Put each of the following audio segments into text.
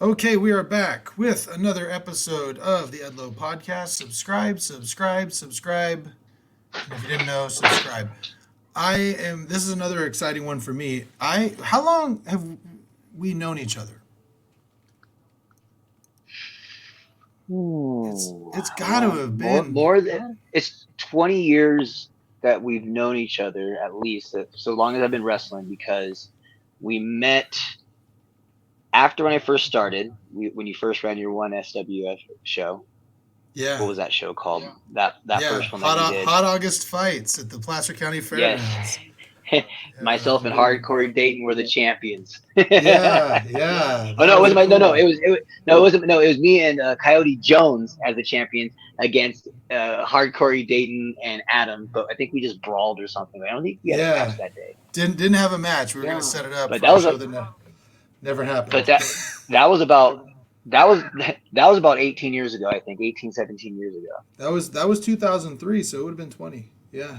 Okay, we are back with another episode of the Edlow Podcast. Subscribe, subscribe, subscribe. And if you didn't know, subscribe. This is another exciting one for me. How long have we known each other? It's got to have been. More than it's 20 years that we've known each other at least, so long as I've been wrestling because we met after when I first started. When you first ran your one SWF show, what Yeah, was that show called? That yeah. first one that you did. Hot August fights at the Placer County Yes. Fairgrounds. Yeah, Myself and Hardcore Dayton were the champions. yeah, yeah. Oh That no, it was wasn't my no. cool. No, it wasn't. No, it was me and Coyote Jones as the champions against Hardcore Dayton and Adam. But I think we just brawled or something. I don't think we had a match Yeah, that day. didn't have a match. We were gonna Yeah, set it up but for that a was show a that never but happened. that was about that was that was about 18 years ago. I think 18, 17 years ago. That was 2003, so it would have been 20. Yeah,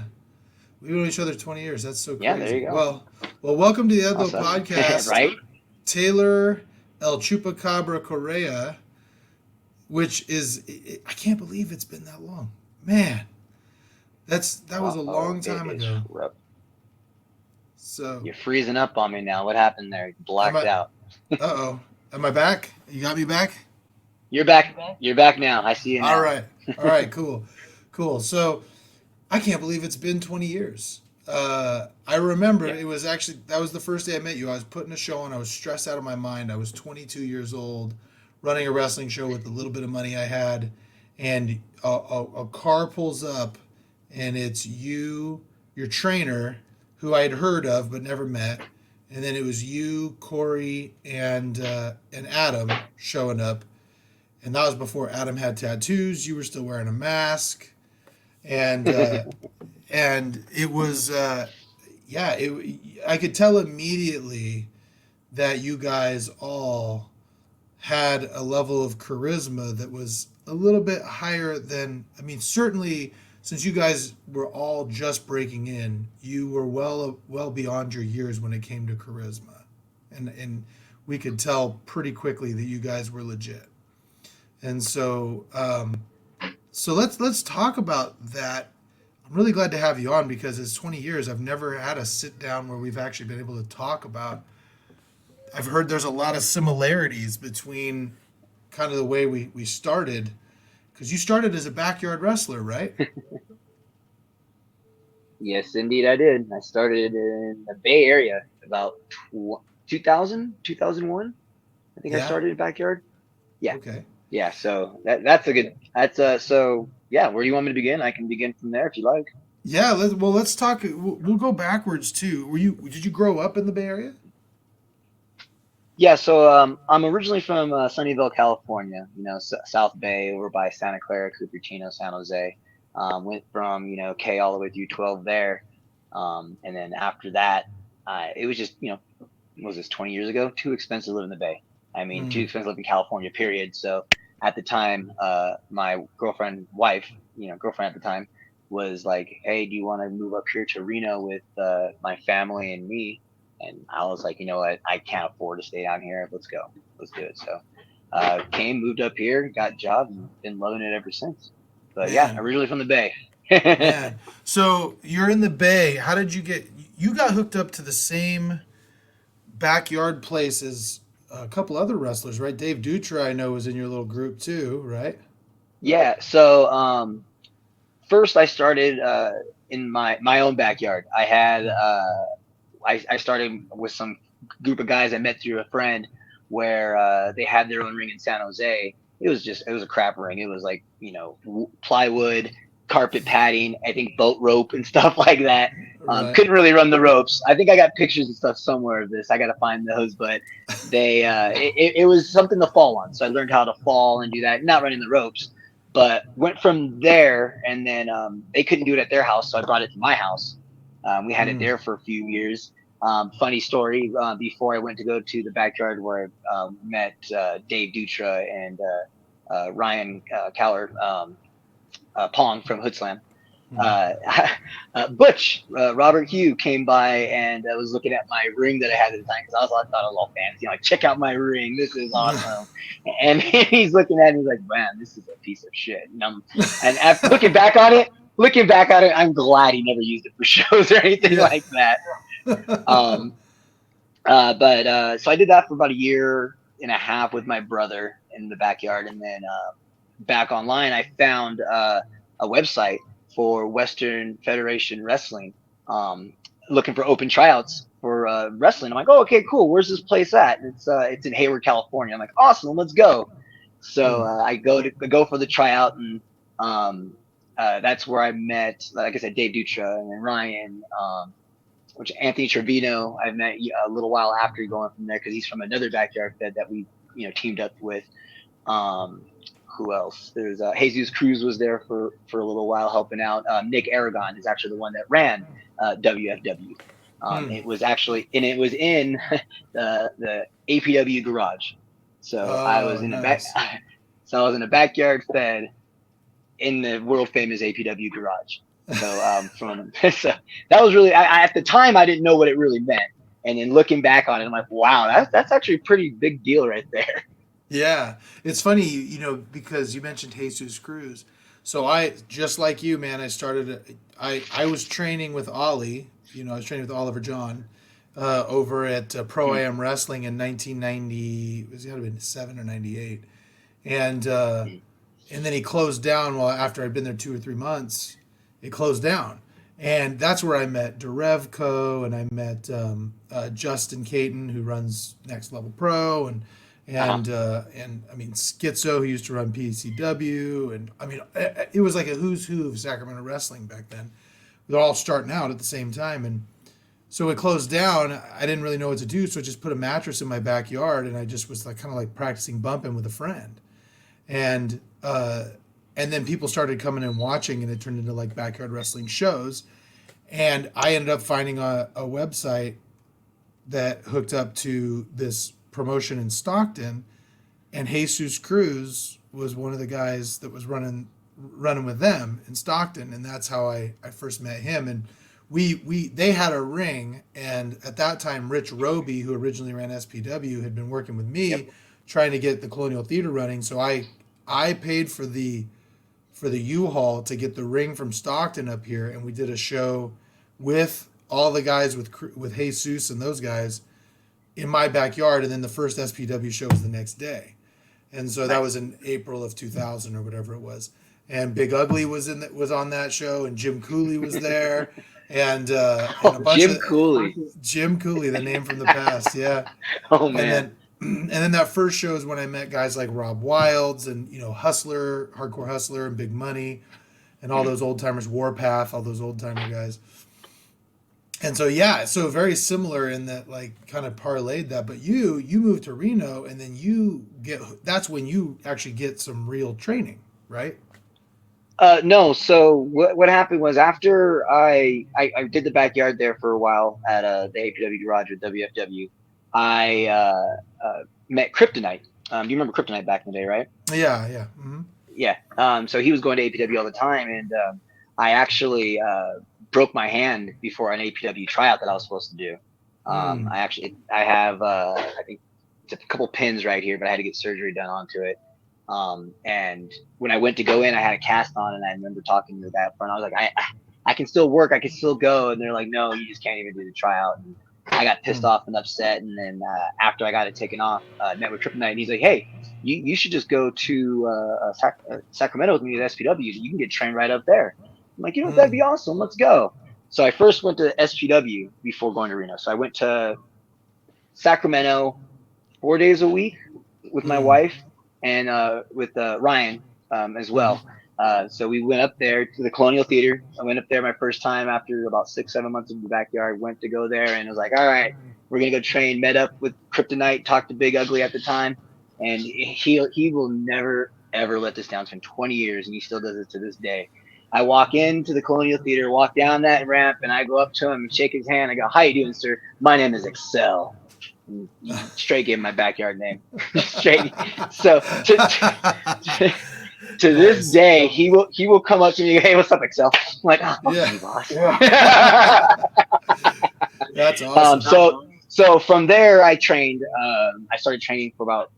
we've known each other 20 years. That's so Yeah, there crazy. you go. Well, welcome to the Edlo Awesome, Podcast, right? Taylor El Chupacabra Correa, which is I can't believe it's been that long, man. That was a Oh, long it time is ago. rough. So, You're freezing up on me now. What happened there? You am blacked I? out. Oh, am I back? You got me back? You're back. You're back now. I see you All now. right, all right, cool. So I can't believe it's been 20 years. I remember Yeah. it was actually that was the first day I met you. I was putting a show on. I was stressed out of my mind. I was 22 years old, running a wrestling show with the little bit of money I had, and a car pulls up, and it's you, your trainer, who I had heard of but never met, and then it was you, Corey, and Adam showing up, and that was before Adam had tattoos. You were still wearing a mask, and it was yeah, I could tell immediately that you guys all had a level of charisma that was a little bit higher than, I mean, certainly since you guys were all just breaking in, you were well beyond your years when it came to charisma, and we could tell pretty quickly that you guys were legit. And so let's talk about that. I'm really glad to have you on because it's 20 years. I've never had a sit down where we've actually been able to talk about. I've heard there's a lot of similarities between kind of the way we started because you started as a backyard wrestler, right? Yes, indeed, I did. I started in the Bay Area about 2000, 2001. I think I Yeah. started in backyard. Yeah, Okay. yeah. So that's a good. That's so yeah. Where do you want me to begin? I can begin from there if you like. Yeah. Let's talk. We'll go backwards too. Did you grow up in the Bay Area? Yeah. So I'm originally from Sunnyvale, California. South Bay over by Santa Clara, Cupertino, San Jose. Went from K all the way through 12 there, and then after that, it was just what was this 20 years ago? Too expensive to live in the Bay. I mean, too Mm, expensive to live in California. Period. So at the time, my girlfriend at the time, was like, "Hey, do you want to move up here to Reno with my family and me?" And I was like, "You know what? I can't afford to stay down here. Let's go. Let's do it." So came, moved up here, got a job, and been loving it ever since. But yeah, man, originally from the Bay. man. So you're in the Bay. How did you get? You got hooked up to the same backyard place as a couple other wrestlers, right? Dave Dutra, I know, was in your little group too, right? Yeah. So first I started in my own backyard. I started with some group of guys I met through a friend where they had their own ring in San Jose. It was a crap ring. It was like plywood, carpet padding, I think boat rope and stuff like that. Right. Couldn't really run the ropes. I think I got pictures and stuff somewhere of this. I got to find those, but it was something to fall on. So I learned how to fall and do that. Not running the ropes, but went from there, and then they couldn't do it at their house, so I brought it to my house. We had it Mm, there for a few years. Funny story. Before I went to go to the backyard where I met Dave Dutra and Ryan Caller Pong from Hoodslam. Butch, Robert Hugh came by and was looking at my ring that I had at the time because I thought I was all fancy. Like, check out my ring. This is awesome. And he's looking at it. He's like, man, this is a piece of shit. And after looking back on it, I'm glad he never used it for shows or anything like that. So I did that for about a year and a half with my brother in the backyard, and then back online, I found a website for Western Federation Wrestling, looking for open tryouts for wrestling. I'm like, oh, okay, cool. Where's this place at? And it's in Hayward, California. I'm like, awesome, let's go. So I go for the tryout, and that's where I met, like I said, Dave Dutra and then Ryan, which Anthony Trevino I met a little while after going from there because he's from another backyard fed that we teamed up with. Who else? There's Jesus Cruz was there for a little while helping out. Nick Aragon is actually the one that ran WFW. It was actually, and it was in the APW Garage. So I was in so I was in a backyard fed in the world famous APW Garage. So so that was really, at the time I didn't know what it really meant, and then looking back on it, I'm like, wow, that's actually a pretty big deal right there. Yeah, it's funny, because you mentioned Jesus Cruz. So I, just like you, man, I was training with Ollie. I was training with Oliver John over at Pro Am Wrestling in 1990. It was got to have been 7 or 98, and then he closed down. Well, after I'd been there 2 or 3 months, it closed down, and that's where I met Derevko, and I met Justin Caton, who runs Next Level Pro, and I mean Schizo, who used to run PCW, and I mean it was like a who's who of Sacramento wrestling back then. They're all starting out at the same time, and so it closed down. I didn't really know what to do, so I just put a mattress in my backyard, and I just was like kind of like practicing bumping with a friend, and then people started coming and watching, and it turned into like backyard wrestling shows, and I ended up finding a website that hooked up to this promotion in Stockton, and Jesus Cruz was one of the guys that was running with them in Stockton, and that's how I first met him. And they had a ring, and at that time Rich Roby, who originally ran SPW, had been working with me trying to get the Colonial Theater running. So I paid for the U-Haul to get the ring from Stockton up here, and we did a show with all the guys with Jesus and those guys in my backyard, and then the first SPW show was the next day, and so that was in April of 2000 or whatever it was. And Big Ugly was on that show, and Jim Cooley was there, and a bunch Jim Cooley, the name from the past, yeah. Oh man. And then that first show is when I met guys like Rob Wilds and Hustler, Hardcore Hustler, and Big Money, and all those old timers, Warpath, all those old timer guys. And so so very similar in that, like, kind of parlayed that. But you moved to Reno, and then that's when you actually get some real training, right? No. So what happened was, after I did the backyard there for a while at the APW Garage with WFW, I met Kryptonite. Do you remember Kryptonite back in the day, right? Yeah. Mm-hmm. Yeah. So he was going to APW all the time, and I actually broke my hand before an APW tryout that I was supposed to do. I have I think it's a couple pins right here, but I had to get surgery done onto it. And when I went to go in, I had a cast on, and I remember talking to that front. I was like, I can still work, I can still go, and they're like, no, you just can't even do the tryout. And I got pissed off and upset, and then after I got it taken off, I met with Kryptonite, and he's like, hey, you should just go to Sacramento with me at SPW. You can get trained right up there. I'm like, that'd be awesome. Let's go. So I first went to SPW before going to Reno. So I went to Sacramento 4 days a week with my wife and with Ryan as well. So we went up there to the Colonial Theater. I went up there my first time after about 6-7 months in the backyard. Went to go there, and it was like, all right, we're gonna go train. Met up with Kryptonite. Talked to Big Ugly at the time, and he will never ever let this down. It's been 20 years, and he still does it to this day. I walk into the Colonial Theater, walk down that ramp, and I go up to him and shake his hand. I go, how you doing, sir? My name is Excel. And straight gave him my backyard name. Straight. So To this Nice. day, he will come up to me, hey, what's up, Excel? I'm like, oh, fuck Yeah. you, boss. That's awesome. So from there, I trained. I started training for about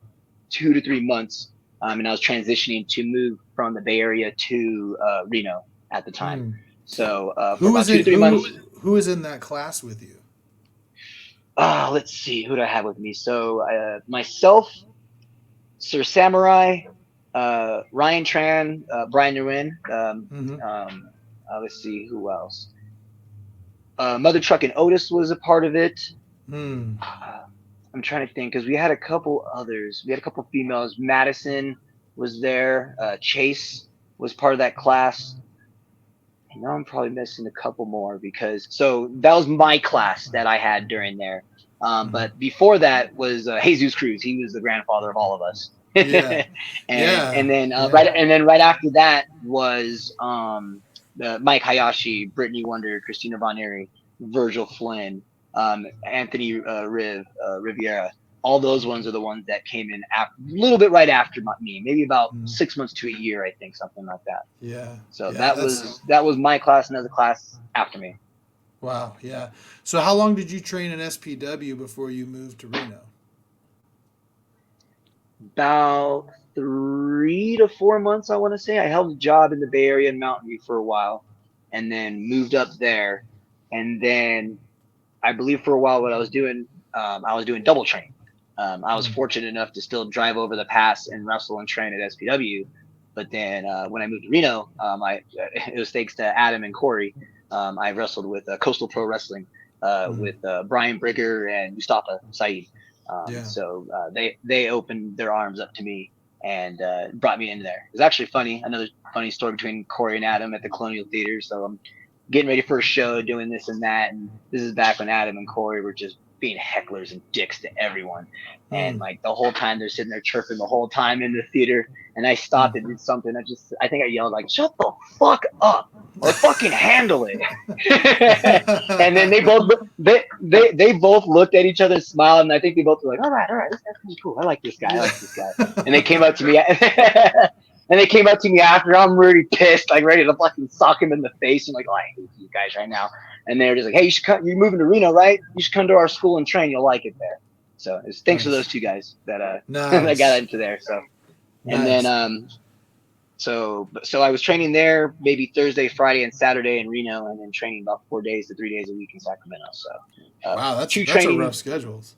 2 to 3 months, and I was transitioning to move from the Bay Area to Reno at the time. Hmm. So for Who about was 2 to 3 months. who was in that class with you? Let's see, who do I have with me? So myself, Sir Samurai, Ryan Tran, Brian Nguyen. Mm-hmm. Let's see who else. Mother Truck and Otis was a part of it. Hmm. I'm trying to think because we had a couple others. We had a couple females. Madison was there. Chase was part of that class. And now I'm probably missing a couple more because so that was my class that I had during there. Mm-hmm. But before that was Jesus Cruz. He was the grandfather of all of us. Yeah. And Yeah. then Yeah. right after that was Mike Hayashi, Brittany Wonder, Christina Von Eerie, Virgil Flynn, Anthony Riviera. All those ones are the ones that came in a little bit right after me, maybe about Mm. 6 months to a year, I think, something like that. Yeah. So Yeah. that was my class, and another class after me. Wow. Yeah. So how long did you train in SPW before you moved to Reno? About 3 to 4 months, I want to say. I held a job in the Bay Area in Mountain View for a while, and then moved up there, and then I believe for a while what I was doing double train. I was Mm. fortunate enough to still drive over the pass and wrestle and train at SPW. But then when I moved to Reno, it was thanks to Adam and Corey. I wrestled with Coastal Pro Wrestling Mm. with Brian Brigger and Mustafa Saed. Yeah. So they opened their arms up to me and brought me in there. It was actually funny. Another funny story between Corey and Adam at the Colonial Theater. So I'm getting ready for a show, doing this and that, and this is back when Adam and Corey were just being hecklers and dicks to everyone. And Mm. like the whole time they're sitting there chirping the whole time in the theater, and I Mm. stopped and did something. I think I yelled like, "Shut the fuck up!" or "Fucking handle it." And then they both looked at each other and smiled, and I think they both were like, all right, this guy's pretty cool. I like this guy. I Yeah. like this guy. And they came up to me, and they came up to me after. I'm really pissed, like ready to fucking sock him in the face. I'm like, oh, I hate you guys right now. And they're just like, hey, you should come. You're moving to Reno, right? You should come to our school and train. You'll like it there. So it's thanks to those Nice. two guys that that got Nice. into there. So and then Nice. so I was training there maybe Thursday, Friday, and Saturday in Reno, and then training about 4 days to 3 days a week in Sacramento. So Wow, two that's a rough training. schedules.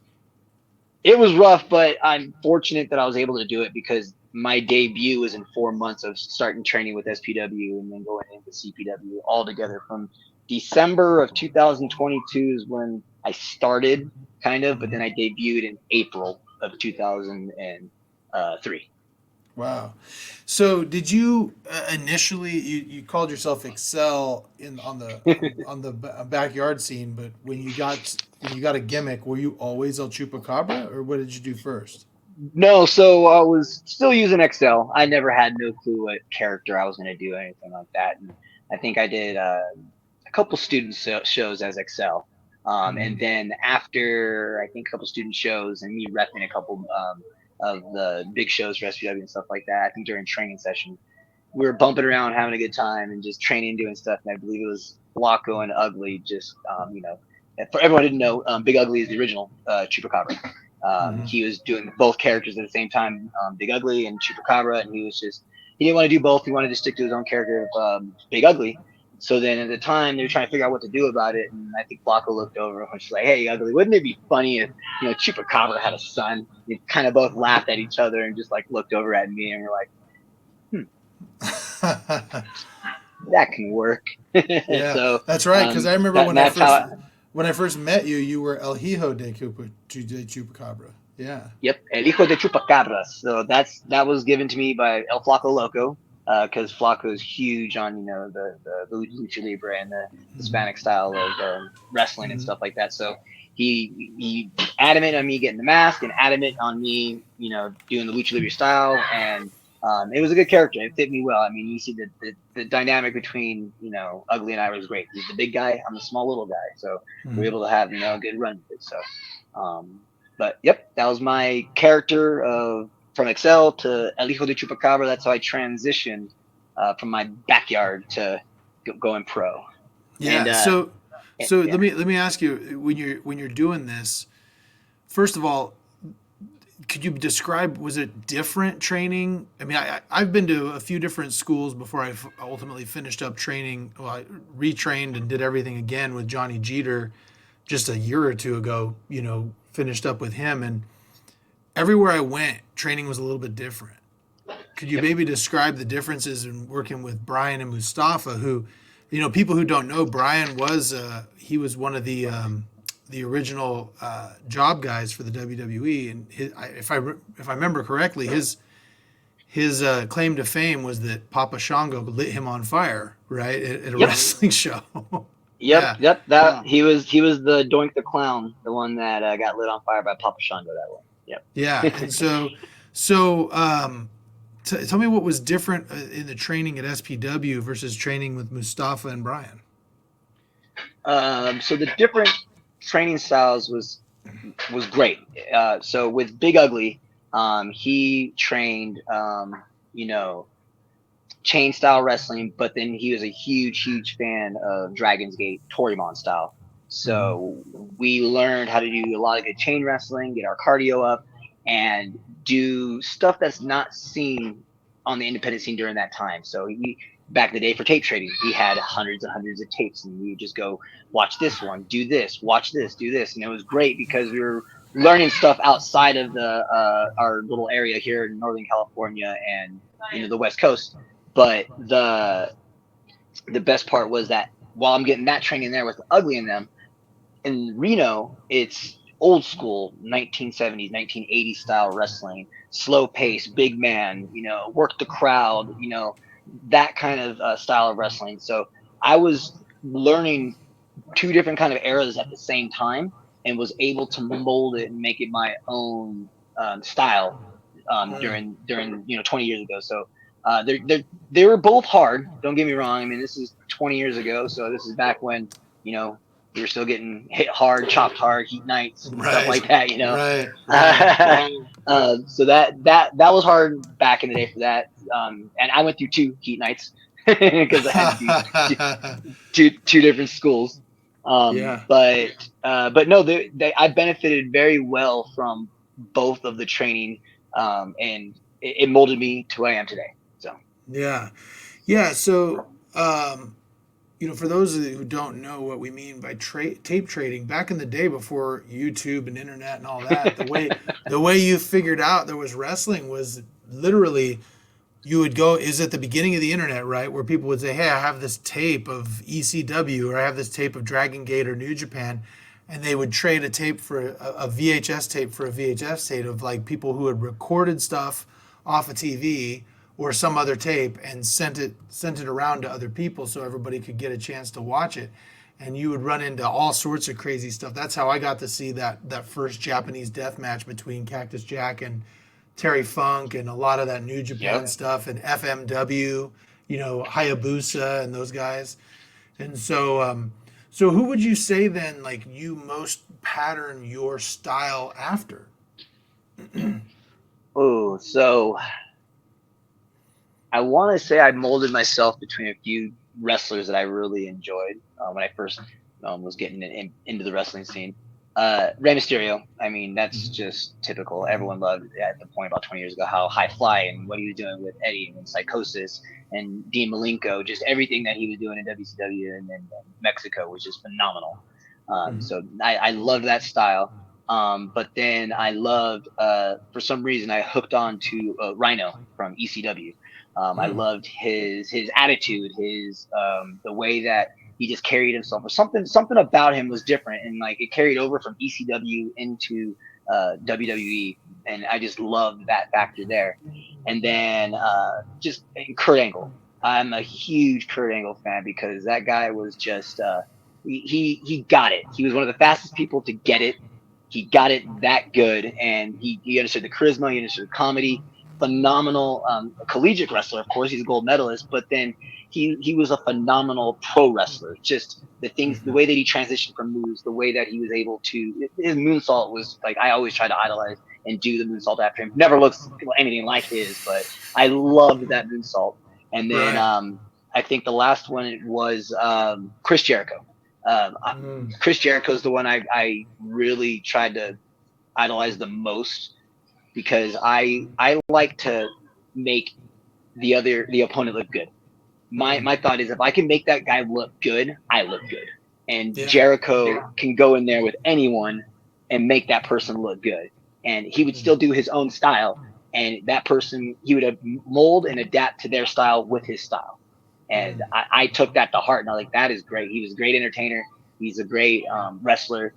It was rough, but I'm fortunate that I was able to do it because my debut was in 4 months of starting training with SPW and then going into CPW all together from December of 2022 is when I started kind of, but Hmm. then I debuted in April of 2003. Wow. So did you initially you called yourself Excel in on the backyard scene, but when you got a gimmick, were you always El Chupacabra, or what did you do first? No, so I was still using Excel. I never had no clue what character I was going to do, anything like that. And I think I did a couple student shows as Excel. Hmm. And then after I think a couple student shows and me repping a couple of the big shows for SPW and stuff like that, I think during training session, we were bumping around, having a good time, and just training, doing stuff. And I believe it was Flacco and Ugly. Just for everyone who didn't know, Big Ugly is the original Chupacabra. Hmm. He was doing both characters at the same time, Big Ugly and Chupacabra, and he didn't want to do both. He wanted to stick to his own character of Big Ugly. So then at the time they were trying to figure out what to do about it, and I think Flacco looked over and was like, "Hey, Ugly, wouldn't it be funny if Chupacabra had a son?" They kind of both laughed at each other and just like looked over at me and were like, "That can work." Yeah, So that's right. Because I remember that's how. when I first met you, you were El Hijo de Chupacabra. Yeah. Yep, El Hijo de Chupacabras. So that was given to me by El Flaco Loco, because Flaco is huge on the lucha libre and the Hmm. Hispanic style of wrestling and Hmm. stuff like that. So he adamant on me getting the mask and adamant on me doing the lucha libre style, and it was a good character. It fit me well. I mean, you see the dynamic between Ugly and I was great. He's the big guy, I'm the small little guy, so we're Hmm. able to have a good run with it. So. Um, but yep, that was my character of from Excel to El Hijo de Chupacabra. That's how I transitioned from my backyard to going pro. And Yeah. So yeah. let me ask you, when you're doing this, first of all, could you describe, was it different training? I mean, I've been to a few different schools before I ultimately finished up training. Well, I retrained and did everything again with Johnny Jeter just a year or two ago, finished up with him. And everywhere I went, training was a little bit different. Could you Yep. maybe describe the differences in working with Brian and Mustafa, who, people who don't know, Brian was, he was one of the original job guys for the WWE, and if I remember correctly, his claim to fame was that Papa Shango lit him on fire, right, at a Yep. wrestling show. Yep. Yeah, Yep. That he was the Doink the Clown, the one that got lit on fire by Papa Shango that way. yeah, and Yep. so tell me what was different in the training at SPW versus training with Mustafa and Brian. So the different training styles was great. So with Big Ugly, he trained, you know, chain style wrestling, but then he was a huge fan of Dragon's Gate Toryumon style. Mm-hmm. So we learned how to do a lot of good chain wrestling, get our cardio up, and do stuff that's not seen on the independent scene during that time. So he back in the day for tape trading, he had hundreds and hundreds of tapes, and we would just go watch this one, do this, watch this, do this, and it was great because we were learning stuff outside of the our little area here in Northern California and the West Coast. But the best part was that while I'm getting that training there with the ugly in them, in Reno, it's old school 1970s, 1980s style wrestling, slow pace, big man, work the crowd, that kind of style of wrestling. So I was learning two different kind of eras at the same time and was able to mold it and make it my own style during 20 years ago. So they were both hard. Don't get me wrong. I mean, this is 20 years ago, so this is back when we were still getting hit hard, chopped hard, heat nights and stuff Right, like that. right. So that was hard back in the day for that. And I went through two heat nights because I had to do two different schools. Yeah. But no, I benefited very well from both of the training, and it molded me to who I am today. So Yeah. Yeah. So, for those of you who don't know what we mean by tape trading, back in the day before YouTube and internet and all that, the way you figured out there was wrestling was literally you would go is at the beginning of the internet, right, where people would say, "Hey, I have this tape of ECW or I have this tape of Dragon Gate or New Japan." And they would trade a tape for a VHS tape for a VHS tape of like people who had recorded stuff off a TV or some other tape and sent it around to other people so everybody could get a chance to watch it. And you would run into all sorts of crazy stuff. That's how I got to see that first Japanese death match between Cactus Jack and Terry Funk and a lot of that New Japan yep. stuff and FMW, Hayabusa and those guys. And so who would you say then, like, you most pattern your style after? Oh, so I want to say I molded myself between a few wrestlers that I really enjoyed when I first was getting into the wrestling scene. Rey Mysterio. I mean, that's just typical. Everyone loved at the point about 20 years ago how high fly and what he was doing with Eddie and Psychosis and Dean Malenko. Just everything that he was doing in WCW and then Mexico was just phenomenal. Mhm. So I loved that style. But then I loved, for some reason, I hooked on to Rhino from ECW. I Mm. loved his attitude, his the way that he just carried himself. Or something about him was different, and like it carried over from ECW into WWE, and I just loved that factor there. And then just Kurt Angle. I'm a huge Kurt Angle fan because that guy was just he got it. He was one of the fastest people to get it. He got it that good, and he understood the charisma, he understood the comedy. Phenomenal collegiate wrestler, of course. He's a gold medalist, but then he was a phenomenal pro wrestler. Just the way that he transitioned from moves, the way that he was able to his moonsault was like I always try to idolize and do the moonsault after him. Never looks anything like his, but I loved that moonsault. And then Right. I think the last one was Chris Jericho. Chris Jericho is the one I really tried to idolize the most, because I like to make the opponent look good. My thought is, if I can make that guy look good, I look good. And Yeah. Jericho can go in there with anyone and make that person look good. And he would still do his own style. And that person, he would mold and adapt to their style with his style. And I took that to heart, and I was like, that is great. He was a great entertainer. He's a great wrestler.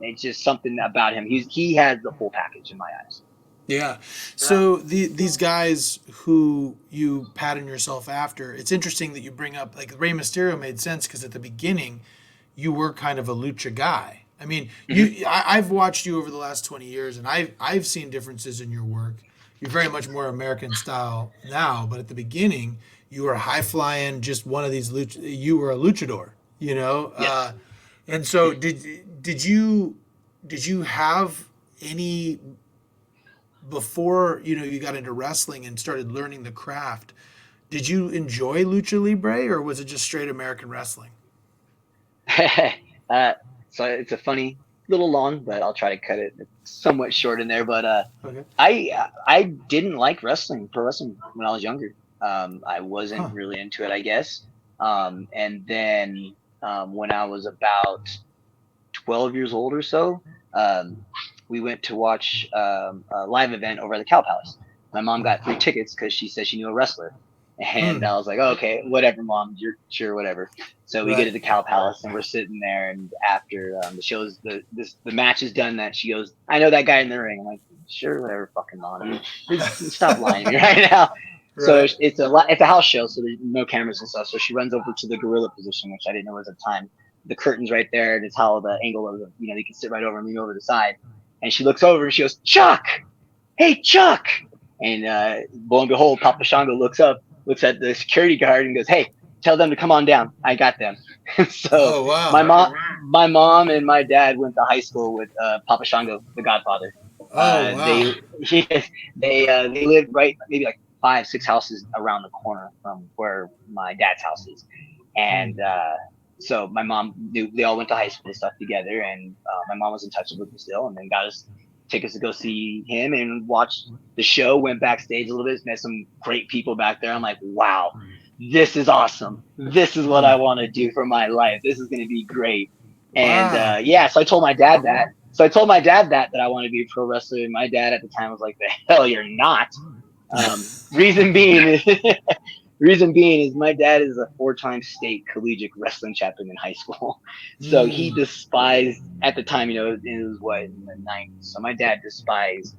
It's just something about him. He has the full package in my eyes. Yeah. So these guys who you pattern yourself after, it's interesting that you bring up, like, Rey Mysterio made sense because at the beginning you were kind of a lucha guy. I mean, I've watched you over the last 20 years, and I've seen differences in your work. You're very much more American style now, but at the beginning you were high flying, just one of these you were a luchador, you know? Yes. And so did you have any, before you got into wrestling and started learning the craft, did you enjoy lucha libre, or was it just straight American wrestling? uh, so it's a funny little long, but I'll try to cut it somewhat short in there. But Okay. I didn't like pro wrestling when I was younger. I Huh. wasn't really into it, I guess. And then when I was about 12 years old or so, um, we went to watch a live event over at the Cow Palace. My mom got free tickets because she said she knew a wrestler. And I was like, oh, okay, whatever, mom, you're sure, whatever. So we get to Right. the Cow Palace, and we're sitting there. And after the show's the match is done, that she goes, I know that guy in the ring. I'm like, sure, whatever, fucking mom. Stop lying to me right now. So Right. it's a house show, so there's no cameras and stuff. So she runs over to the gorilla position, which I didn't know was at the time. The curtains right there, and it's how the angle of you can sit right over and lean over the side. And she looks over and she goes, Chuck, hey Chuck. And lo and behold, Papa Shango looks at the security guard and goes, hey, tell them to come on down. I got them. So Oh, my wow. mom, my mom and my dad went to high school with Papa Shango, the Godfather. Oh, wow. They he, they lived right maybe like 5, 6 houses around the corner from where my dad's house is, and so my mom knew they all went to high school and stuff together, and my mom was in touch with him still, and then got us tickets to go see him and watch the show. Went backstage a little bit, met some great people back there. I'm like, wow, this is awesome. This is what I want to do for my life. This is going to be great. And Wow. yeah, so I told my dad that. So I told my dad that I want to be a pro wrestler, and my dad at the time was like, "The hell, you're not." Reason being, reason being is my dad is a 4-time state collegiate wrestling champion in high school, so he Mm. despised at the time. It was what, in the 90s. So my dad despised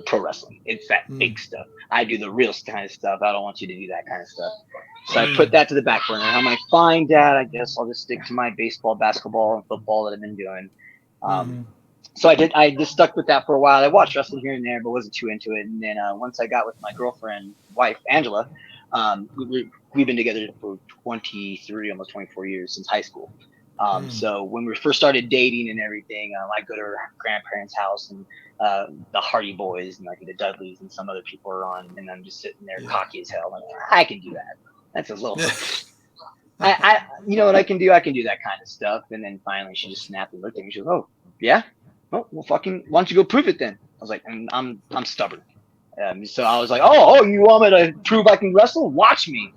pro wrestling. It's that Mm. fake stuff. I do the real kind of stuff. I don't want you to do that kind of stuff. So I put Mm. that to the back burner. I'm like, fine, Dad. I guess I'll just stick to my baseball, basketball, and football that I've been doing. Um, Mm-hmm. so I did. I just stuck with that for a while. I watched wrestling here and there, but wasn't too into it. And then once I got with my girlfriend, wife Angela, we've been together for 23, almost 24 years since high school. Mm. So when we first started dating and everything, I go to her grandparents' house, and the Hardy Boys and like the Dudleys and some other people are on, and I'm just sitting there Yeah. cocky as hell. Like, I can do that. That's a little. You know what I can do? I can do that kind of stuff. And then finally, she just snapped and looked at me. She goes, "Oh, yeah, well, fucking, why don't you go prove it then?" I was like, I'm stubborn. So I was like, oh, you want me to prove I can wrestle? Watch me.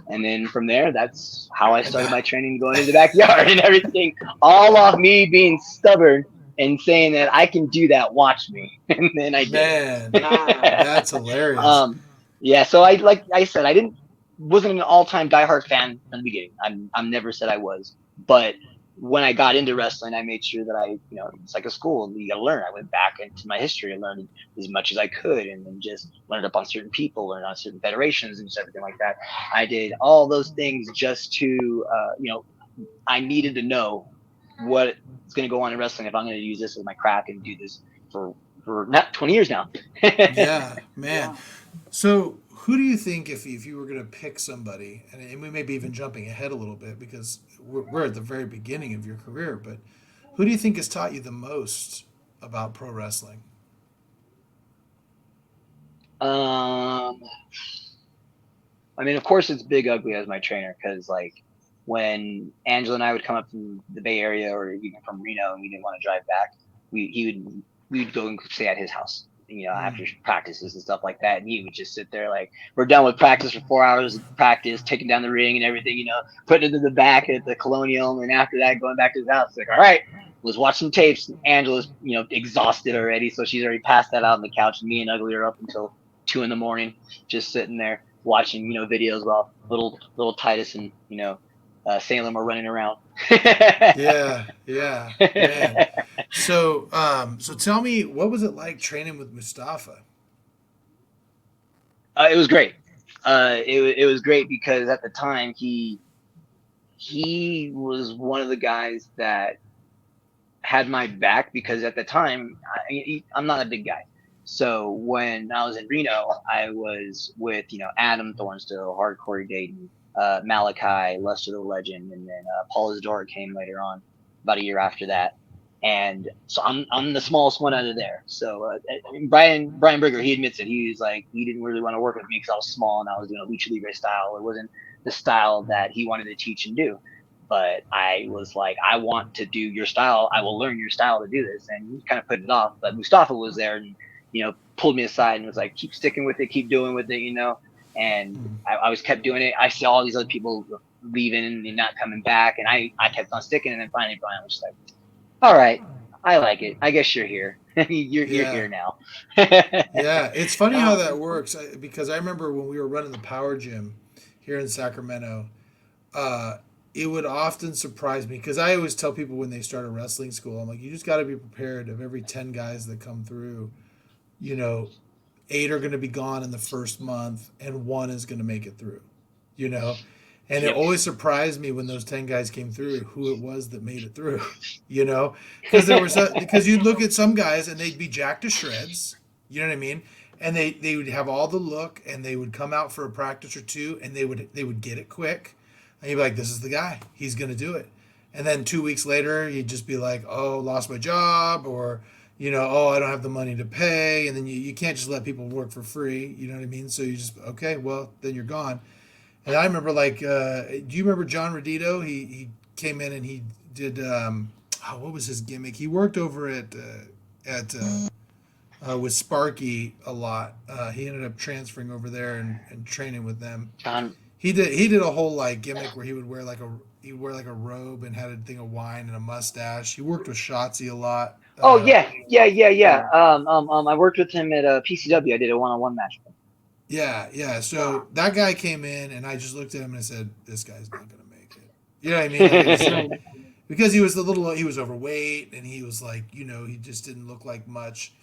And then from there, that's how I And started my training, going into the backyard and everything, all off me being stubborn and saying that I can do that. Watch me. And then I did man, it. that's hilarious. um, yeah. So like I said, I didn't wasn't an all time diehard fan from the beginning. I'm never said I was, but when I got into wrestling, I made sure that it's like a school, and you got to learn. I went back into my history and learned as much as I could, and then just learned up on certain people, learned on certain federations and everything like that. I did all those things just to, I needed to know what is going to go on in wrestling if I'm going to use this as my craft and do this for not 20 years now. Yeah, man. So, who do you think, if you were going to pick somebody, and we may be even jumping ahead a little bit because we're at the very beginning of your career, but who do you think has taught you the most about pro wrestling? Um, I mean, of course, it's Big Ugly as my trainer because, like, when Angela and I would come up from the Bay Area or even from Reno and we didn't want to drive back, we'd go and stay at his house, after practices and stuff like that. And he would just sit there like, we're done with practice for 4 hours of practice, taking down the ring and everything, putting it in the back at the Colonial. And after that, going back to his house, like, all right, let's watch some tapes. Angela's, exhausted already. So she's already passed that out on the couch. And me and Ugly are up until 2 a.m, just sitting there watching, videos while little Titus and, Salem are running around. Yeah, yeah, man. So tell me, what was it like training with Mustafa? It was great. It was great because at the time he was one of the guys that had my back because at the time I'm not a big guy. So when I was in Reno, I was with Adam Thornstill, Hardcore Dayton, Malachi, Lester the Legend, and then Paul Isadora came later on, about a year after that. And so I'm the smallest one out of there. So Brian Brigger, he admits it. He was like he didn't really want to work with me because I was small and I was doing a lucha libre style. It wasn't the style that he wanted to teach and do. But I was like, I want to do your style. I will learn your style to do this. And he kind of put it off. But Mustafa was there and, pulled me aside and was like, keep sticking with it, keep doing with it. And I was kept doing it. I saw all these other people leaving and not coming back. And I kept on sticking. And then finally Brian was just like, all right, I like it. I guess you're here. you're Yeah, here now. yeah. It's funny how that works because I remember when we were running the power gym here in Sacramento. Uh, it would often surprise me because I always tell people when they start a wrestling school, I'm like, you just got to be prepared. Of every 10 guys that come through, you know, 8 are going to be gone in the first month, and 1 is going to make it through. You know, and it Yep. always surprised me when those 10 guys came through who it was that made it through. You know, because because you'd look at some guys and they'd be jacked to shreds. You know what I mean? And they would have all the look, and they would come out for a practice or two, and they would get it quick, and you'd be like, this is the guy. He's going to do it. And then 2 weeks later, you'd just be like, oh, lost my job, or, oh, I don't have the money to pay. And then you can't just let people work for free. You know what I mean? So you just, okay, well, then you're gone. And I remember, like, do you remember John Rodito? He came in and he did, what was his gimmick? He worked over with Sparky a lot. He ended up transferring over there and training with them. John. He did a whole like gimmick where he'd wear like a robe and had a thing of wine and a mustache. He worked with Shotzi a lot. Oh yeah. I worked with him at PCW. I did a one-on-one match with him. Yeah, yeah. So that guy came in and I just looked at him and I said, "This guy's not gonna make it." You know what I mean? Because he was overweight and he was like, he just didn't look like much.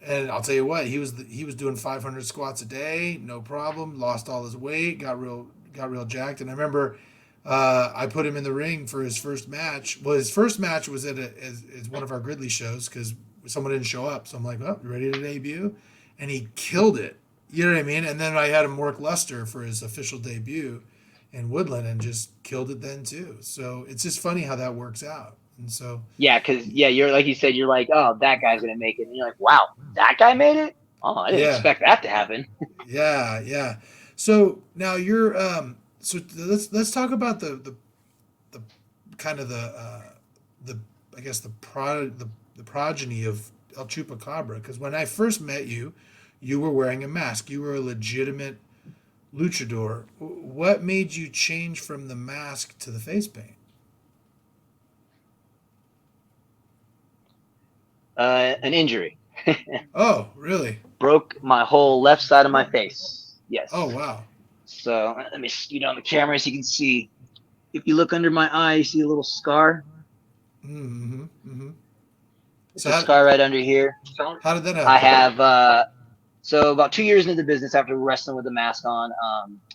And I'll tell you what, he was doing 500 squats a day, no problem. Lost all his weight, got real jacked. And I remember I put him in the ring for his first match. Well, his first match was as one of our Gridley shows because someone didn't show up. So I'm like, "Oh, you ready to debut?" And he killed it. You know what I mean? And then I had him work Lester for his official debut in Woodland and just killed it then too. So it's just funny how that works out. And so Yeah, because you're like you said, you're like, oh, that guy's gonna make it, and you're like, wow, that guy made it. Oh, I didn't yeah, expect that to happen. yeah, yeah. So now you're so let's talk about the kind of the I guess the progeny of El Chupacabra, because when I first met you, you were wearing a mask. You were a legitimate luchador. What made you change from the mask to the face paint? An injury Oh, really? broke my whole left side of my face. Oh, Yes. wow. So let me scoot on the camera so you can see. If you look under my eye, you see a little scar. Mm-hmm. Mm-hmm. It's So a scar right under here. how did that I happen? have so about 2 years into the business after wrestling with the mask on,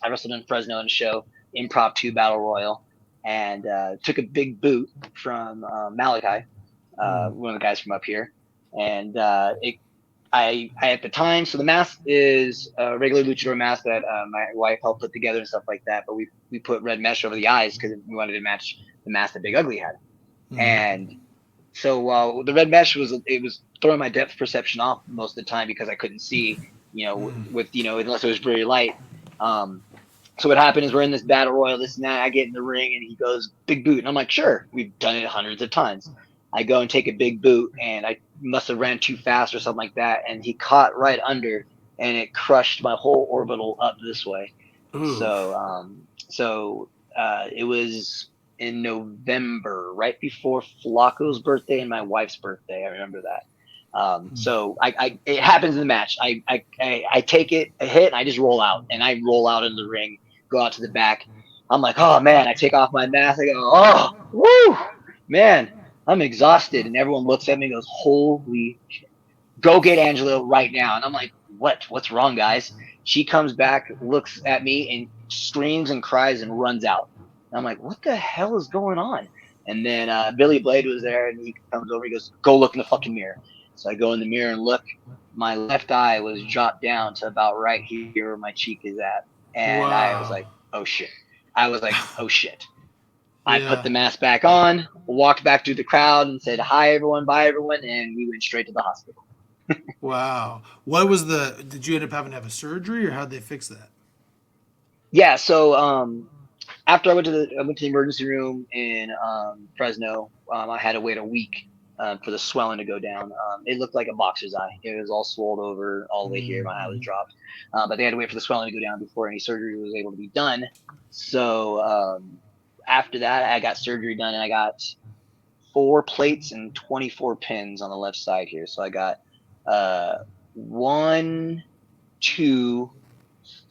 I wrestled in Fresno in a show, impromptu battle royal, and took a big boot from Malachi, Mm. one of the guys from up here, and I at the time, so the mask is a regular luchador mask that my wife helped put together and stuff like that, but we put red mesh over the eyes because we wanted to match the mask that Big Ugly had, Mm-hmm. and so the red mesh was throwing my depth perception off most of the time because I couldn't see. with unless it was very light. So what happened is we're in this battle royal, this and that. I get in the ring and he goes, big boot. And I'm like, sure, we've done it hundreds of times. I go and take a big boot and I must have ran too fast or something like that. And he caught right under and it crushed my whole orbital up this way. Ooh. So it was in November, right before Flacco's birthday and my wife's birthday. I remember that. So it happens in the match. I take it, a hit, and I just roll out. And I roll out in the ring, go out to the back. I'm like, oh, man. I take off my mask. I go, oh, woo, man, I'm exhausted. And everyone looks at me and goes, holy shit. Go get Angela right now. And I'm like, what's wrong, guys? She comes back, looks at me, and screams and cries and runs out. And I'm like, what the hell is going on? And then Billy Blade was there, and he comes over. He goes, go look in the fucking mirror. So I go in the mirror and look. My left eye was dropped down to about right here where my cheek is at. And Wow. I was like, oh, shit. I put the mask back on, walked back through the crowd and said, hi, everyone, bye, everyone. And we went straight to the hospital. Wow. What was did you end up having to have a surgery or how'd they fix that? Yeah. So after I went to the emergency room in Fresno, I had to wait a week for the swelling to go down. It looked like a boxer's eye. It was all swelled over all the way here. My eye was dropped. But they had to wait for the swelling to go down before any surgery was able to be done. So after that, I got surgery done, and I got 4 plates and 24 pins on the left side here. So I got 1, 2,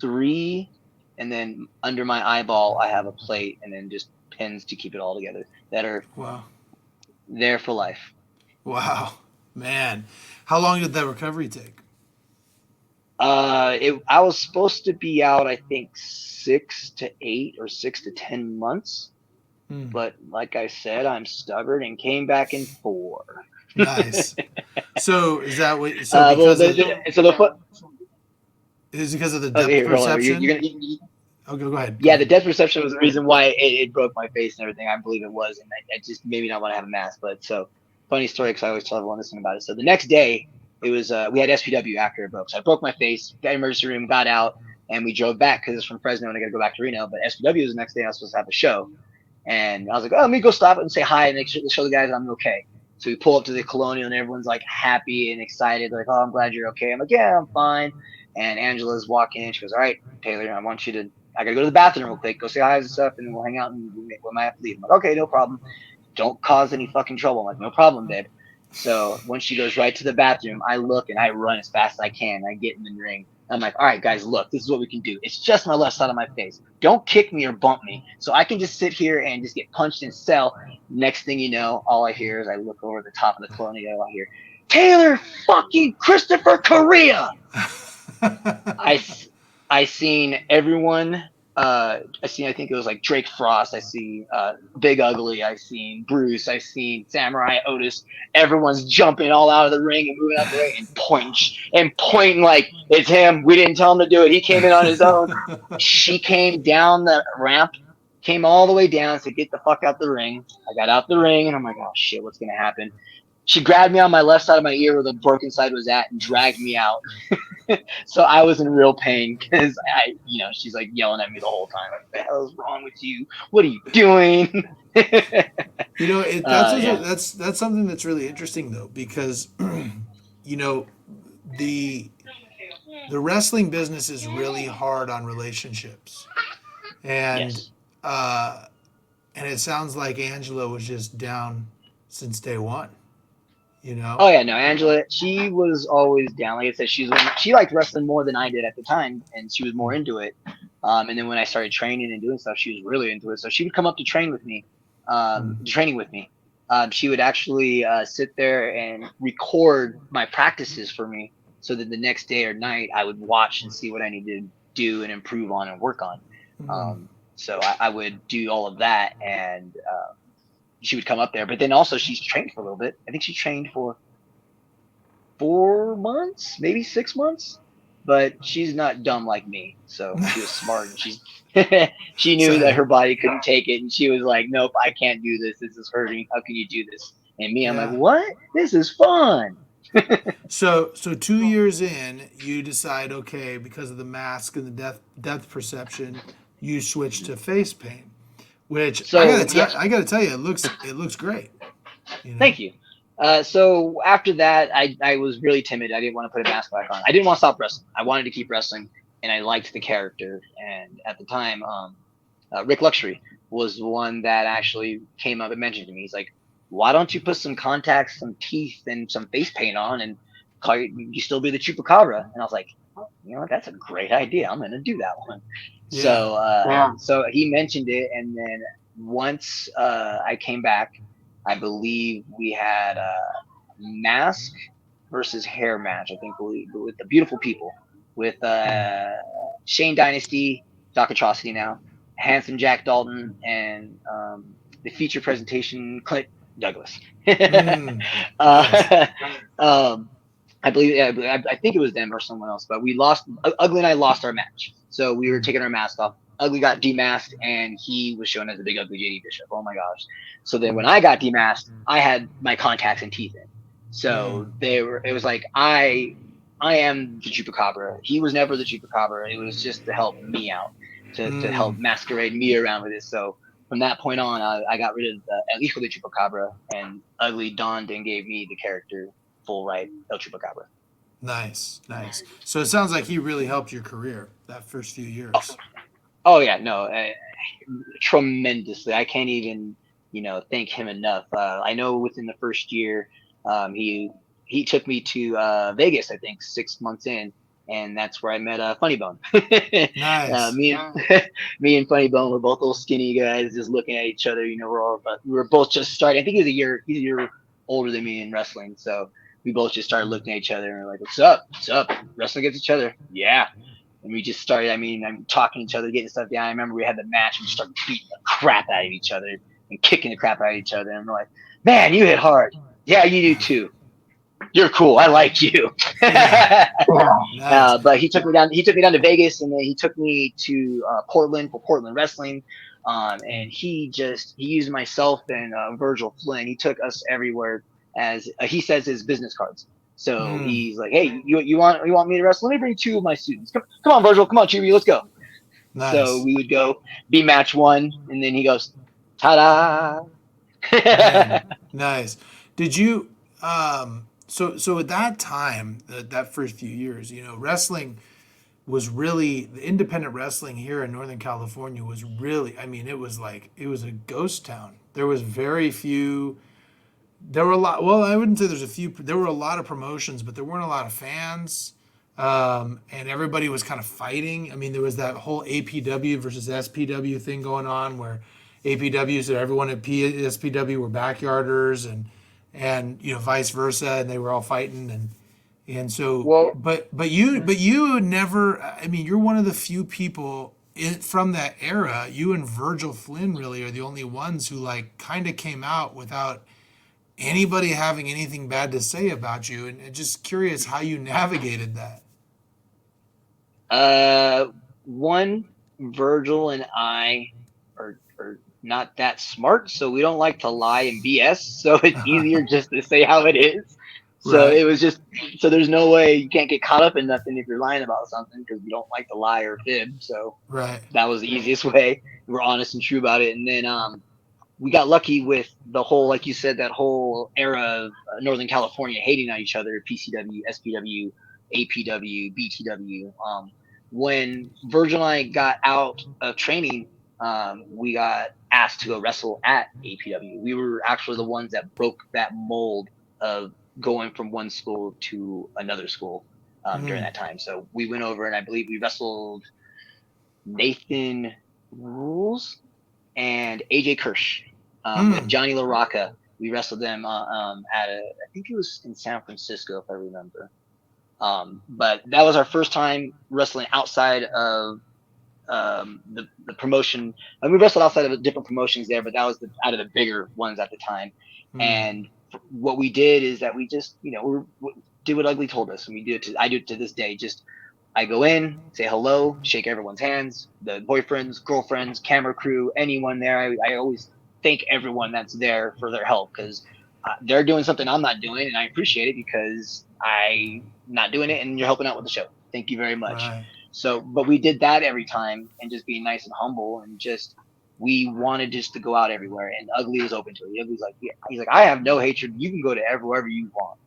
3, and then under my eyeball, I have a plate, and then just pins to keep it all together that are there for life. Wow, man! How long did that recovery take? I was supposed to be out, I think 6 to 8 or 6 to 10 months, but like I said, I'm stubborn and came back in 4. Nice. So is that what? So because is it because of the depth perception? Go ahead. Yeah, the depth perception was the reason why it broke my face and everything. I believe it was, and I just maybe not want to have a mask. But so funny story because I always tell everyone listening about it. So the next day, it was we had SPW after it broke. So I broke my face, got emergency room, got out, and we drove back because it's from Fresno and I got to go back to Reno. But SPW was the next day. I was supposed to have a show, and I was like, oh, let me go stop and say hi and make sure to show the guys I'm okay. So we pull up to the Colonial and everyone's like happy and excited. They're like, oh, I'm glad you're okay. I'm like, yeah, I'm fine. And Angela's walking in. She goes, all right, Taylor, I got to go to the bathroom real quick, go say hi and stuff, and we'll hang out and we might have to leave. I'm like, okay, no problem. Don't cause any fucking trouble. I'm like, no problem, babe. So when she goes right to the bathroom, I look and I run as fast as I can. I get in the ring. I'm like, all right, guys, look, this is what we can do. It's just my left side of my face. Don't kick me or bump me. So I can just sit here and just get punched and sell. Next thing you know, all I hear is I look over the top of the Colonial. I hear, Taylor fucking Christopher Correa. I seen everyone. I think it was like Drake Frost. I see Big Ugly. I seen Bruce. I seen Samurai Otis. Everyone's jumping all out of the ring and moving out the ring and pointing like it's him. We didn't tell him to do it. He came in on his own. She came down the ramp, came all the way down, said, "Get the fuck out the ring." I got out the ring and I'm like, "Oh shit, what's gonna happen?" She grabbed me on my left side of my ear where the broken side was at and dragged me out. So I was in real pain because she's like yelling at me the whole time. Like, what the hell is wrong with you? What are you doing? That's something that's really interesting though, because the wrestling business is really hard on relationships, and Yes. And it sounds like Angela was just down since day one. Oh yeah, no, Angela, she was always down. Like I said, she liked wrestling more than I did at the time, and she was more into it. And then when I started training and doing stuff, she was really into it. So she would come up to train with me, training with me. She would actually sit there and record my practices for me, so that the next day or night I would watch and see what I needed to do and improve on and work on. So I would do all of that, and she would come up there, but then also she's trained for a little bit. I think she trained for 4 months, maybe 6 months, but she's not dumb like me. So she was smart, and she knew that her body couldn't take it, and she was like, "Nope, I can't do this. This is hurting. How can you do this?" And me, I'm like, "What? This is fun." So 2 years in, you decide, okay, because of the mask and the depth perception, you switch to face paint, which So yeah, I gotta tell you, it looks great. You know. thank you. So after that, I was really timid. I didn't want to put a mask back on. I didn't want to stop wrestling. I wanted to keep wrestling, and I liked the character. And at the time, Rick Luxury was the one that actually came up and mentioned to me. He's like, "Why don't you put some contacts, some teeth, and some face paint on, and you still be the Chupacabra?" And I was like, oh, "You know what? That's a great idea. I'm going to do that one." Yeah. So, so he mentioned it, and then once I came back, I believe we had a mask versus hair match. I think with the beautiful people, with Shane Dynasty, Doc Atrocity now, Handsome Jack Dalton, and the feature presentation Clint Douglas. Nice. uh, um, I believe, yeah, I think it was them or someone else, but we lost. Ugly and I lost our match, so we were taking our mask off. Ugly got demasked, and he was shown as a big ugly JD Bishop. Oh my gosh! So then when I got demasked, I had my contacts and teeth in. So they were. It was like I am the Chupacabra. He was never the Chupacabra. It was just to help me out, to help masquerade me around with this. So from that point on, I got rid of at least for the Chupacabra, and Ugly donned and gave me the character full right El Chupacabra. Nice, nice. So it sounds like he really helped your career that first few Oh, years. oh yeah, no, tremendously. I can't even thank him enough. I know within the first year, he took me to Vegas. I think 6 months in, and that's where I met Funny Bone. Nice. Me and me and Funny Bone were both little skinny guys, just looking at each other. We were both just starting. I think he's a year older than me in wrestling, so we both just started looking at each other and we're like, "What's up? What's up? Wrestling against each other? Yeah." And we just started. I mean, I'm talking to each other, getting stuff down. I remember we had the match and we started beating the crap out of each other and kicking the crap out of each other. And we're like, "Man, you hit hard. Yeah, you do too. You're cool. I like you." Yeah. Nice. But he took me down. He took me down to Vegas, and then he took me to Portland for Portland wrestling. And he used myself and Virgil Flynn. He took us everywhere as he says his business cards. So Mm, he's like, "Hey, you want me to wrestle? Let me bring two of my students. Come on, Virgil. Come on, Chubby. Let's go." So nice. we would go be match one, and then he goes, "Ta da!" Man, nice. Did you so at that time, that first few years, wrestling was really the independent wrestling here in Northern California was really, I mean, it was a ghost town. There was very few. There were a lot. Well, I wouldn't say there's a few. There were a lot of promotions, but there weren't a lot of fans. And everybody was kind of fighting. I mean, there was that whole APW versus SPW thing going on, where APW said everyone at SPW were backyarders, and vice versa, and they were all fighting, and so, Well, but you never. I mean, you're one of the few people from that era. You and Virgil Flynn really are the only ones who like kind of came out without anybody having anything bad to say about you, and just curious how you navigated that. Uh, one, Virgil and I are not that smart, so we don't like to lie and BS. So it's easier just to say how it is. So Right, it was just so there's no way you can't get caught up in nothing if you're lying about something because we don't like to lie or fib. So right. that was the easiest way. We're honest and true about it, and then we got lucky with the whole, like you said, that whole era of Northern California hating on each other, PCW, SPW, APW, BTW. When Virgil and I got out of training, we got asked to go wrestle at APW. We were actually the ones that broke that mold of going from one school to another school during Mm, that time. So we went over and I believe we wrestled Nathan Rules and AJ Kirsch with mm, Johnny LaRocca. We wrestled them I think it was in San Francisco, if I remember. But that was our first time wrestling outside of the promotion. And we wrestled outside of different promotions there, but that was out of the bigger ones at the time. mm, And what we did is that we just, we did what Ugly told us, and we do it. I do it to this day. Just I go in, say hello, shake everyone's hands, the boyfriends, girlfriends, camera crew, anyone there. I always thank everyone that's there for their help because they're doing something I'm not doing, and I appreciate it because I'm not doing it, and you're helping out with the show. Thank you very much. Right. So, but we did that every time, and just being nice and humble, and just we wanted just to go out everywhere. And Ugly was open to it. Ugly's like, yeah, he's like, I have no hatred. You can go to wherever you want.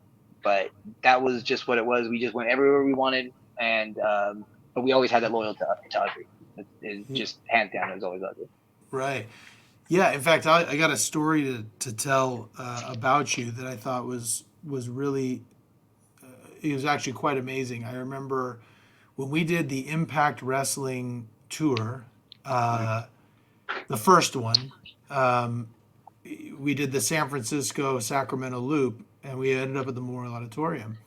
But that was just what it was. We just went everywhere we wanted, and but we always had that loyalty to Ugly. It just hands down, it was always Ugly. Right. Yeah. In fact, I got a story to tell about you that I thought was really, it was actually quite amazing. I remember when we did the Impact Wrestling tour, the first one, we did the San Francisco Sacramento loop, and we ended up at the Memorial Auditorium.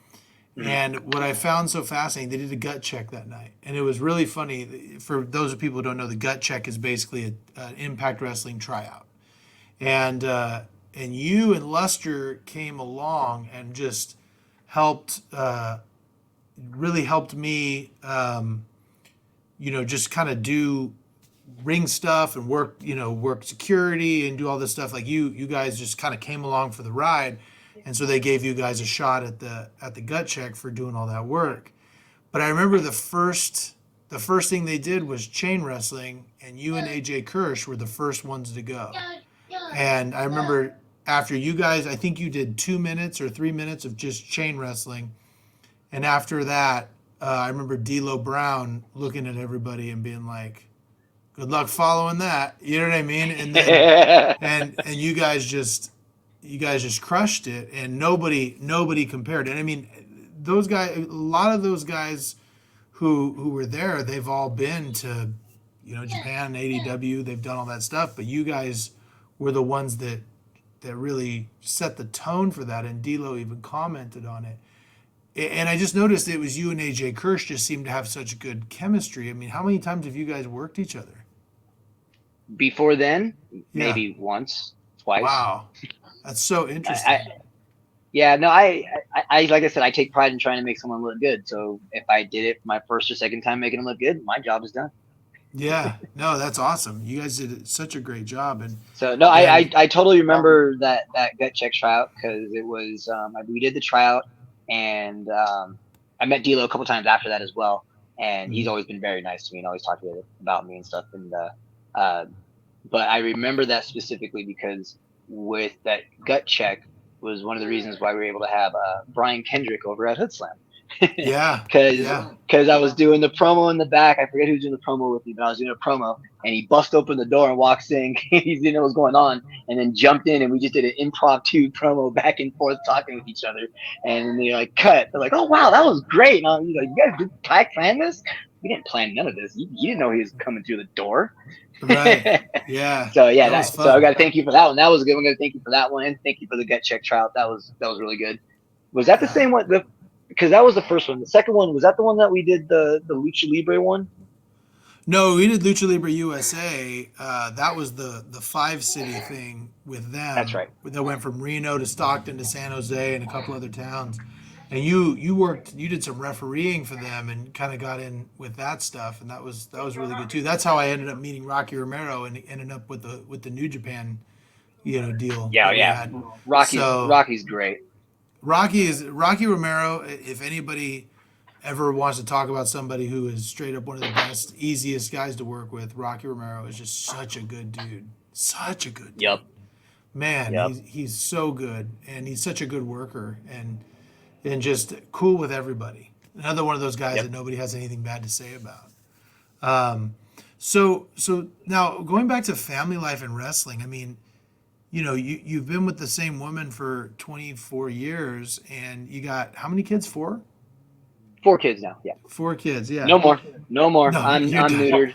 And what I found so fascinating, they did a gut check that night, and it was really funny. For those of people who don't know, the gut check is basically an Impact Wrestling tryout, and you and Lester came along and just helped, really helped me, just kind of do ring stuff and work security and do all this stuff. Like you guys just kind of came along for the ride. And so they gave you guys a shot at the gut check for doing all that work. But I remember the first thing they did was chain wrestling, and you and AJ Kirsch were the first ones to go. And I remember after you guys, I think you did 2 minutes or 3 minutes of just chain wrestling. And after that, I remember D'Lo Brown looking at everybody and being like, good luck following that. You know what I mean? And then and you guys just crushed it, and nobody compared. And I mean, those guys, a lot of those guys who were there, they've all been to, Japan, ADW, they've done all that stuff, but you guys were the ones that really set the tone for that, and D'Lo even commented on it. And I just noticed it was you and AJ Kirsch just seemed to have such good chemistry. I mean, how many times have you guys worked each other? Before then, maybe once, twice. Wow. That's so interesting. I like I said, I take pride in trying to make someone look good. So if I did it my first or second time making them look good, my job is done. Yeah, no, that's awesome. You guys did such a great job. And so no, I totally remember that gut check tryout, because it was we did the tryout, and I met D'Lo a couple times after that as well, and he's always been very nice to me and always talked about me and stuff. And but I remember that specifically because with that gut check was one of the reasons why we were able to have Brian Kendrick over at Hoodslam. Yeah. Because I was doing the promo in the back. I forget who was doing the promo with me, but I was doing a promo, and he bust open the door and walks in. He didn't know what was going on, and then jumped in, and we just did an impromptu promo back and forth talking with each other. And they're like, cut. They're like, oh wow, that was great. And I'm like, you guys did plan this? We didn't plan none of this. You didn't know he was coming through the door. Right. Yeah. So I got to thank you for that one. That was a good one. I'm going to thank you for that one, and thank you for the gut check tryout. That was really good. Was that the same one? Because that was the first one. The second one, was that the one that we did the Lucha Libre one? No, we did Lucha Libre USA. That was the 5-city thing with them. That's right. That went from Reno to Stockton to San Jose and a couple other towns. And you did some refereeing for them and kind of got in with that stuff, and that was really good too. That's how I ended up meeting Rocky Romero and ended up with the New Japan, deal. Yeah. Rocky's great. Rocky Romero. If anybody ever wants to talk about somebody who is straight up one of the best, easiest guys to work with, Rocky Romero is just such a good dude. Such a good dude. Yep. Man, Yep. He's so good, and he's such a good worker, and just cool with everybody. Another one of those guys that nobody has anything bad to say about. So now going back to family life and wrestling, I mean, you've been with the same woman for 24 years, and you got how many kids? 4? 4 kids now. Yeah. 4 kids. Yeah. No more. No, I'm neutered.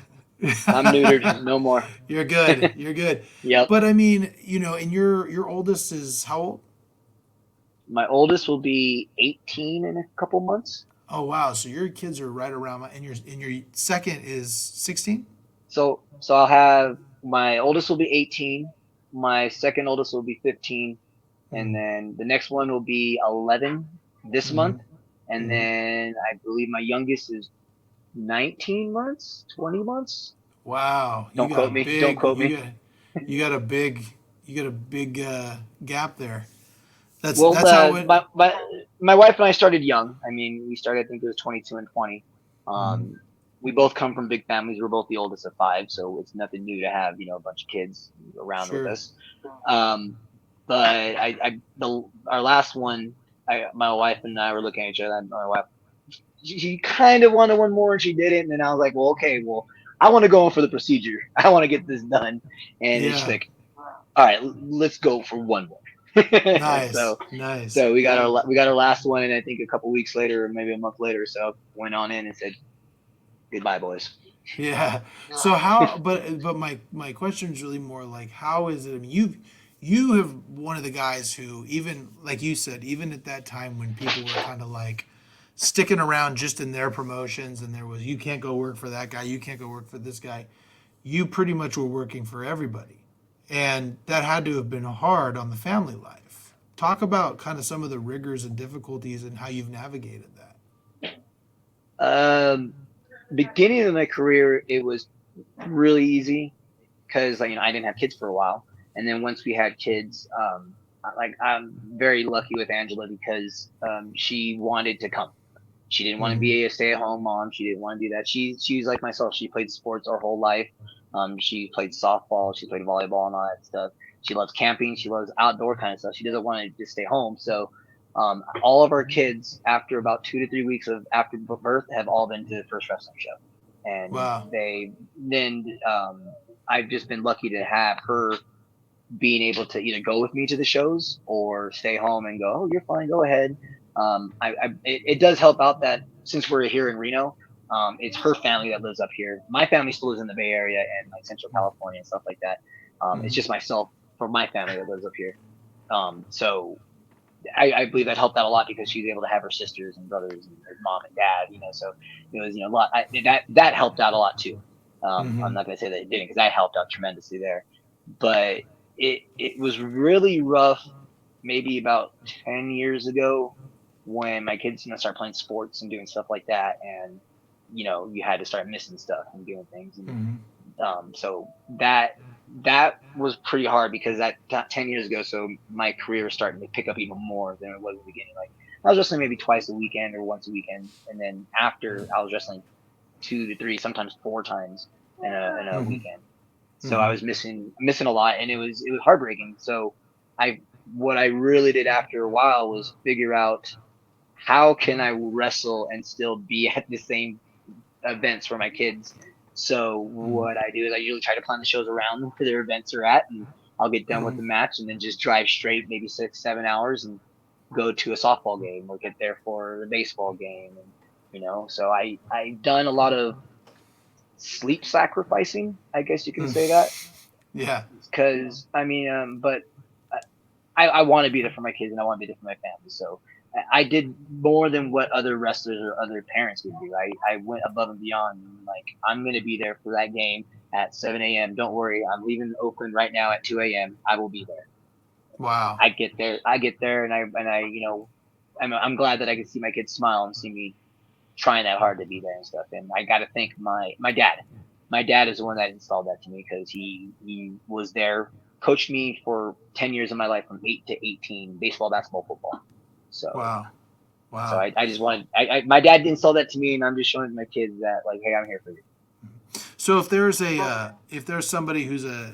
I'm neutered. No more. You're good. You're good. Yep. But I mean, and your oldest is how old? My oldest will be 18 in a couple months. Oh wow! So your kids are right around and your second is 16. So I'll have my oldest will be 18, my second oldest will be 15, and then the next one will be 11 this month, and then I believe my youngest is 19 months, 20 months. Wow! Don't quote me. You got a big gap there. That's how it. My wife and I started young. I mean, we started, I think it was 22 and 20. Mhm. We both come from big families. We're both the oldest of five, so it's nothing new to have, a bunch of kids around with Sure. us. Um, but our last one, my wife and I were looking at each other. And my wife, she kind of wanted one more and she didn't. And I was like, well, okay, well, I want to go in for the procedure. I want to get this done. And then she's Yeah. like, all right, let's go for one more. Nice. so Nice. so we got our last one, and I think a couple weeks later, or maybe a month later, so went on in and said goodbye, boys. Yeah. So how? But my question is really more like, how is it? I mean, you have one of the guys who, even like you said, even at that time when people were kind of like sticking around just in their promotions, and there was, you can't go work for that guy, you can't go work for this guy. You pretty much were working for everybody, and that had to have been hard on the family life. Talk about kind of some of the rigors and difficulties and how you've navigated that. Um, Beginning of my career, it was really easy because I didn't have kids for a while, and then once we had kids, I'm very lucky with Angela because she wanted to come. She didn't want to Mm-hmm. be a stay-at-home mom. She didn't want to do that. She's like myself. She played sports her whole life. She played softball. She played volleyball and all that stuff. She loves camping. She loves outdoor kind of stuff. She doesn't want to just stay home. So, all of our kids, after about 2 to 3 weeks of after birth, have all been to the first wrestling show, and Wow. they then I've just been lucky to have her being able to either go with me to the shows or stay home and go, oh, you're fine, go ahead. It does help out that since we're here in Reno, it's her family that lives up here. My family still lives in the Bay Area and like Central California and stuff like that. It's Mm-hmm. just myself for my family that lives up here. So I believe that helped out a lot because she's able to have her sisters and brothers and her mom and dad, so it was, a lot. That helped out a lot too. I'm Mm-hmm. not going to say that it didn't because that helped out tremendously there, but it was really rough maybe about 10 years ago when my kids start playing sports and doing stuff like that, and you had to start missing stuff and doing things, and Mm-hmm. so that was pretty hard because that 10 years ago, so my career was starting to pick up even more than it was in the beginning. Like I was wrestling maybe twice a weekend or once a weekend, and then after I was wrestling 2 to 3, sometimes 4 times in a Mm-hmm. weekend. So I Mm-hmm. was missing a lot, and it was heartbreaking. So I what I really did after a while was figure out how can I wrestle and still be at the same events for my kids. So what I do is I usually try to plan the shows around where their events are at, and I'll get done with Mm-hmm. the match and then just drive straight maybe 6, 7 hours and go to a softball game or get there for the baseball game, and so I've done a lot of sleep sacrificing, I guess you can say that, Yeah. because I mean, but I want to be there for my kids and I want to be there for my family. So I did more than what other wrestlers or other parents would do. I went above and beyond. Like I'm gonna be there for that game at 7 a.m. Don't worry, I'm leaving Oakland right now at 2 a.m. I will be there. Wow. I get there, and I I'm glad that I can see my kids smile and see me trying that hard to be there and stuff. And I got to thank my dad. My dad is the one that installed that to me because he was there, coached me for 10 years of my life from 8 to 18, baseball, basketball, football. So Wow. so Wow. I just wanted my dad installed that to me, and I'm just showing my kids that like, hey, I'm here for you. So if there's somebody who's a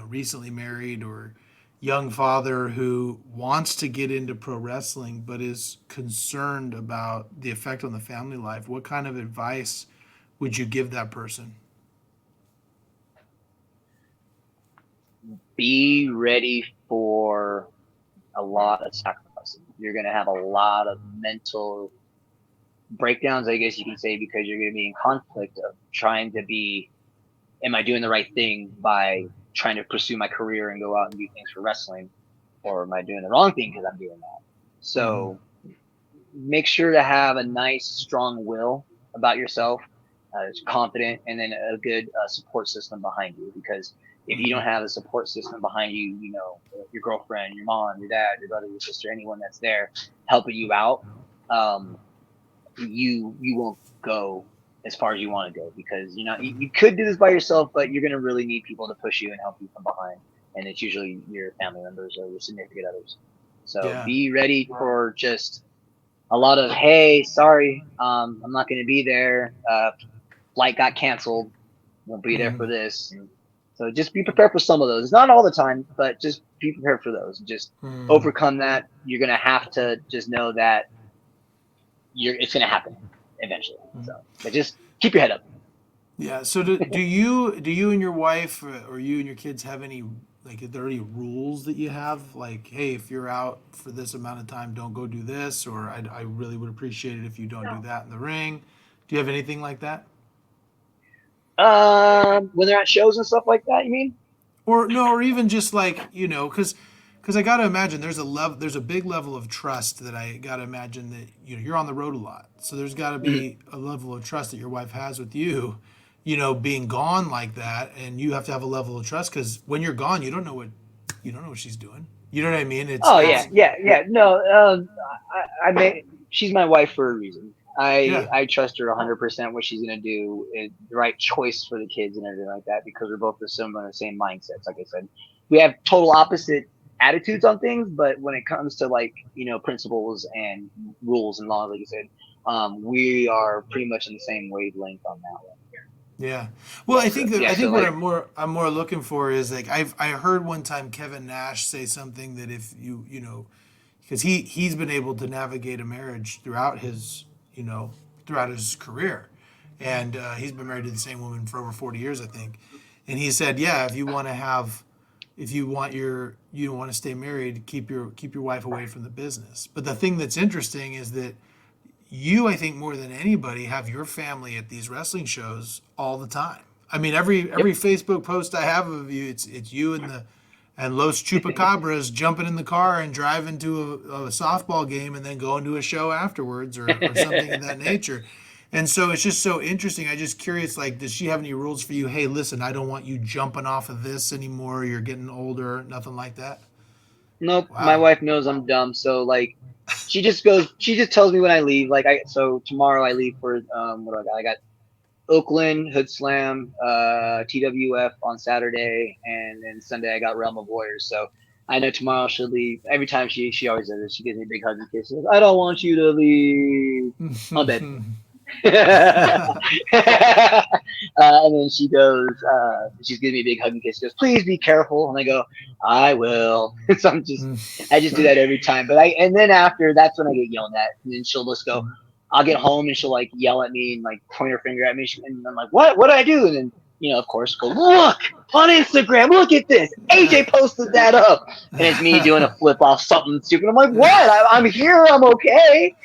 recently married or young father who wants to get into pro wrestling but is concerned about the effect on the family life, what kind of advice would you give that person? Be ready for a lot of sacrificing. You're gonna have a lot of mental breakdowns, I guess you can say, because you're gonna be in conflict of trying to be, am I doing the right thing by trying to pursue my career and go out and do things for wrestling, or am I doing the wrong thing because I'm doing that? Mm-hmm. So make sure to have a nice, strong will about yourself, confident, and then a good support system behind you. Because if you Mm-hmm. don't have a support system behind you, your girlfriend, your mom, your dad, your brother, your sister, anyone that's there helping you out, um, you won't go as far as you want to go because you could do this by yourself, but you're gonna really need people to push you and help you from behind, and it's usually your family members or your significant others. So Yeah. be ready for just a lot of, hey, sorry, I'm not going to be there. Flight got canceled. Won't be there for this. And so just be prepared for some of those. Not all the time, but just be prepared for those. Just overcome that. You're going to have to just know that it's going to happen eventually. So, but just keep your head up. Yeah. So do you and your wife or you and your kids have any, like, are there any rules that you have? Like, hey, if you're out for this amount of time, don't go do this, or I really would appreciate it if you don't do that in the ring. Do you have anything like that? When they're at shows and stuff like that, you mean? Or no, or even just like, because I got to imagine there's a big level of trust that I got to imagine that you're on the road a lot, so there's got to be a level of trust that your wife has with you, being gone like that, and you have to have a level of trust because when you're gone, you don't know what she's doing. You know what I mean? It's Oh it's yeah. No, I mean, she's my wife for a reason. I yeah. I trust her 100% what she's gonna do, the right choice for the kids and everything like that because we're both the similar, same mindsets. Like I said, we have total opposite attitudes on things, but when it comes to like principles and rules and laws, like you said, we are pretty much in the same wavelength on that one. Yeah. Well, I So think that yeah, I so think what like I'm more looking for is like I heard one time Kevin Nash say something that if because he's been able to navigate a marriage you know throughout his career, and he's been married to the same woman for over 40 years, I think. And he said, yeah, if you want you don't want to stay married, keep your wife away from the business. But the thing that's interesting is that you, I think, more than anybody, have your family at these wrestling shows all the time. I mean, every yep. Facebook post I have of you, it's you and Los Chupacabras jumping in the car and driving to a softball game and then going to a show afterwards or something of that nature. And so it's just so interesting. I just curious, like, does she have any rules for you? Hey, listen, I don't want you jumping off of this anymore. You're getting older. Nothing like that. Nope, my Wow. wife knows I'm dumb, so like she just tells me when I leave. So tomorrow I leave for what do I got? I got Oakland, Hoodslam, TWF on Saturday, and then Sunday I got Realm of Warriors. So I know tomorrow she'll leave. Every time she always does it. She gives me a big hug and kiss. She goes, I don't want you to leave. On bed. And then she's giving me a big hug and kiss. She goes, please be careful. And I go, I will. So I just do that every time. And then after, that's when I get yelled at. And then she'll just go, I'll get home and she'll like yell at me and like point her finger at me. And I'm like, what did I do? And then, of course, go, look on Instagram, look at this. AJ posted that up. And it's me doing a flip off something stupid. I'm like, what? I'm here. I'm okay.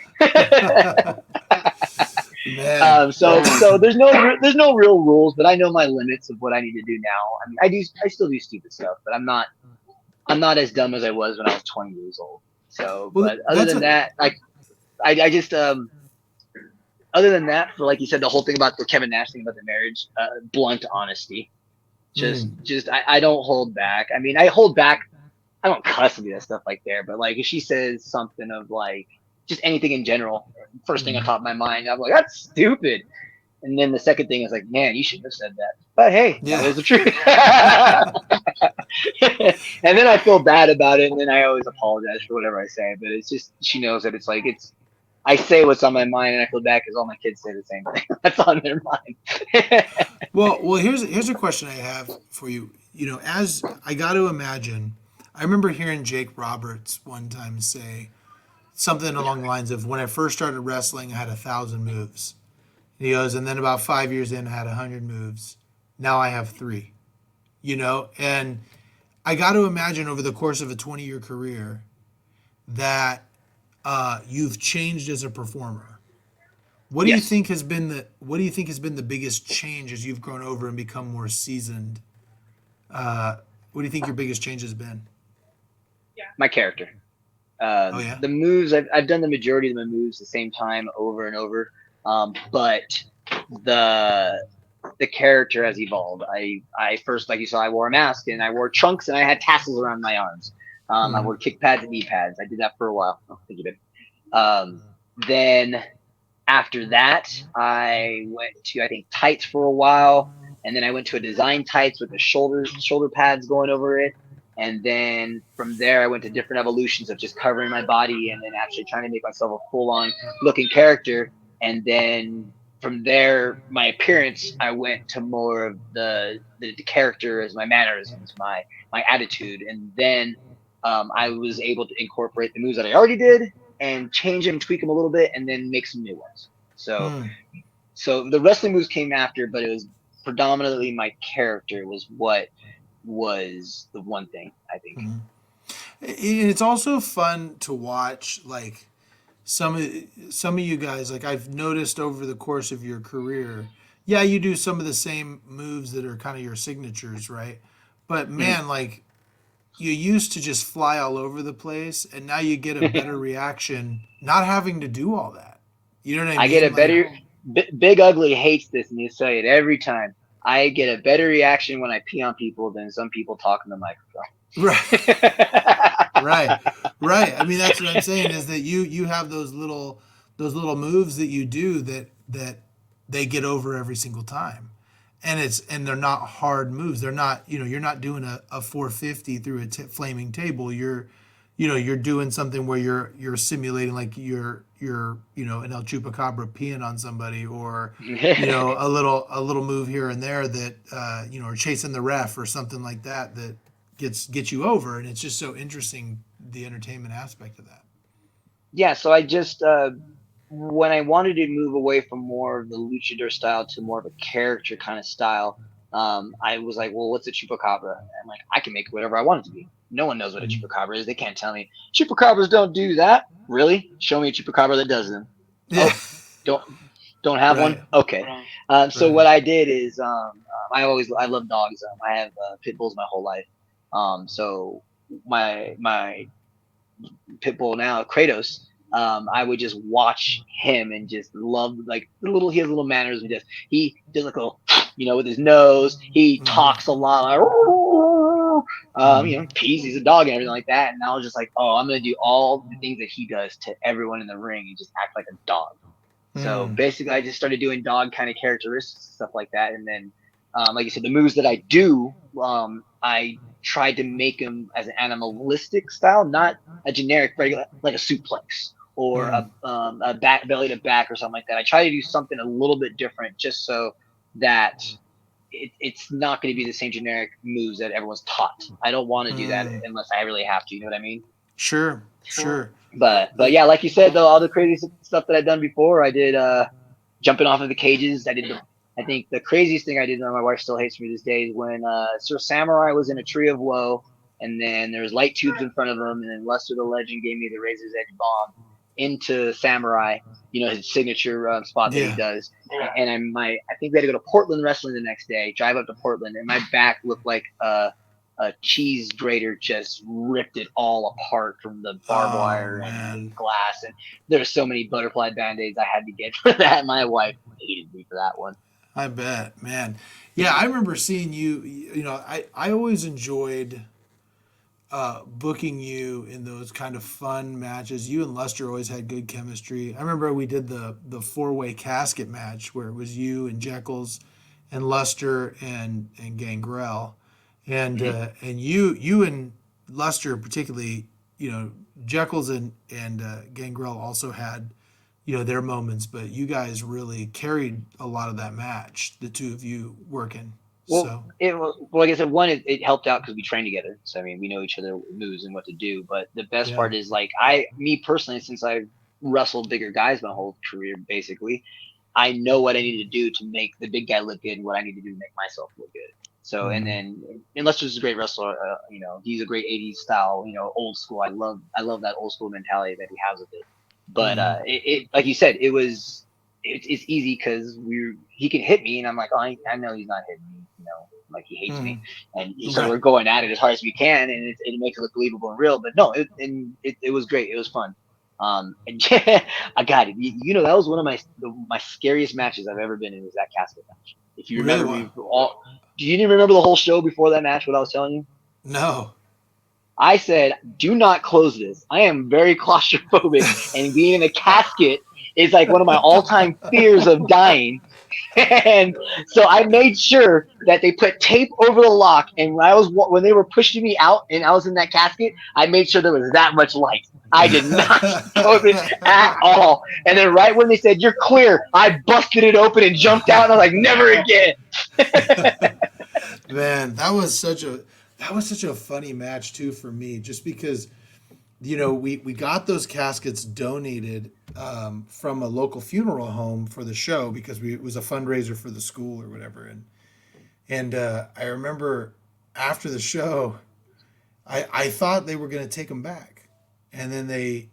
Man. So there's no real rules, but I know my limits of what I need to do now. I mean, I still do stupid stuff, but I'm not as dumb as I was when I was 20 years old. So, Well, but other that's than a that, like I just other than that, for like you said, the whole thing about the Kevin Nash thing about the marriage, blunt honesty. Just I don't hold back. I mean, I hold back. I don't cuss and do that stuff like there, but like if she says something of like just anything in general, first thing on top of my mind, I'm like, that's stupid. And then the second thing is like, man, you shouldn't have said that. But hey, that yeah. was the truth. And then I feel bad about it, and then I always apologize for whatever I say. But it's just she knows that it's I say what's on my mind, and I feel bad because all my kids say the same thing. That's on their mind. Well, here's a question I have for you. As I got to imagine, I remember hearing Jake Roberts one time say something along the lines of, "When I first started wrestling, I had 1,000 moves." And he goes, and then about 5 years in, I had 100 moves. Now I have three. And I got to imagine over the course of a 20-year career that you've changed as a performer. What do you Yes, think has been the biggest change as you've grown over and become more seasoned? What do you think your biggest change has been? my character. Oh yeah. The moves I've done the majority of my moves the same time over and over, but the the character has evolved. I first, like you saw, I wore a mask and I wore trunks and I had tassels around my arms. I wore kick pads and knee pads. I did that for a while. I think you did. Then after that, I went to I think tights for a while, and then I went to a design tights with the shoulder pads going over it. And then from there, I went to different evolutions of just covering my body and then actually trying to make myself a full on looking character. And then from there, my appearance, I went to more of the character as my mannerisms, my attitude. And then I was able to incorporate the moves that I already did and change them, tweak them a little bit, and then make some new ones. So, Hmm. so the wrestling moves came after, but it was predominantly my character was what was the one thing I think. It's also fun to watch, like some of you guys. Like I've noticed over the course of your career, yeah, you do some of the same moves that are kind of your signatures, right? But man, like you used to just fly all over the place, and now you get a better reaction not having to do all that. You know what I I get mean? a Like, better Big Ugly hates this, and you say it every time. I get a better reaction when I pee on people than some people talk in the right, microphone. right, right. I mean, that's what I'm saying is that you have those little moves that you do that they get over every single time, and they're not hard moves. They're not, you're not doing a 450 through a flaming table. You're doing something where you're simulating like you're an El Chupacabra peeing on somebody, or a little move here and there that or chasing the ref or something like that that gets you over, and it's just so interesting, the entertainment aspect of that. Yeah, so I just when I wanted to move away from more of the luchador style to more of a character kind of style, I was like, well, what's a chupacabra? And I'm like, I can make it whatever I want it to be. No one knows what a Mhm. chupacabra is. They can't tell me chupacabras don't do that. Really? Show me a chupacabra that does them. Yeah. Oh, don't don't have one. Right. Okay. So Right. what I did is I love dogs. I have pit bulls my whole life. So my pit bull now, Kratos, I would just watch him and just love like he has little manners and just he does like a little, with his nose. He Hmm. talks a lot, Hmm. peas. He's a dog and everything like that. And I was just like, oh, I'm gonna do all the things that he does to everyone in the ring and just act like a dog. So Hmm. basically, I just started doing dog kind of characteristics, stuff like that. And then, like you said, the moves that I do, I tried to make them as an animalistic style, not a generic regular like a suplex or Hmm. a back belly to back or something like that. I try to do something a little bit different, just so that it's not going to be the same generic moves that everyone's taught. I don't want to do that Hmm. unless I really have to. You know what I mean? Sure. Sure. But yeah, like you said though, all the crazy stuff that I've done before, I did jumping off of the cages. I think the craziest thing I did, and my wife still hates me to this day, is when Sir Samurai was in a tree of woe, and then there was light tubes in front of him, and then Lester the Legend gave me the Razor's Edge bomb into Samurai, his signature spot that he Yeah. does. And I think we had to go to Portland Wrestling the next day, drive up to Portland, and my back looked like a cheese grater just ripped it all apart from the barbed Oh wire and the man. glass. And there's so many butterfly band-aids I had to get for that. My wife hated me for that one. I bet, man. Yeah, I remember seeing you. I always enjoyed booking you in those kind of fun matches. You and Lester always had good chemistry. I remember we did the 4-way casket match where it was you and Jekyll's and Lester and Gangrel, and you and Lester particularly. Jekyll's and Gangrel also had their moments, but you guys really carried a lot of that match. The two of you working. Well, So like I said, one, it helped out because we trained together. So I mean, we know each other moves and what to do. But the best yeah. part is like me personally, since I've wrestled bigger guys my whole career, basically, I know what I need to do to make the big guy look good and what I need to do to make myself look good. So, and Mm, then, and Lester's a great wrestler. He's a great '80s style. Old school. I love that old school mentality that he has with it. But mm, like you said, it's easy because he can hit me, and I'm like, oh, I know he's not hitting me. Like he hates me, mm. and so Right. we're going at it as hard as we can, and it makes it look believable and real. But no, it was great. It was fun. And I got it. That was one of my scariest matches I've ever been in, was that casket match. If you Really? remember What? do you even remember the whole show before that match? What I was telling you? No. I said, do not close this. I am very claustrophobic, and being in a casket is like one of my all-time fears of dying. And so I made sure that they put tape over the lock. And when they were pushing me out and I was in that casket, I made sure there was that much light. I did not close it at all. And then right when they said you're clear, I busted it open and jumped out. And I was like, never again. Man, that was such a funny match too for me, just because we got those caskets donated from a local funeral home for the show because it was a fundraiser for the school or whatever, and I remember after the show, I thought they were going to take them back, and then they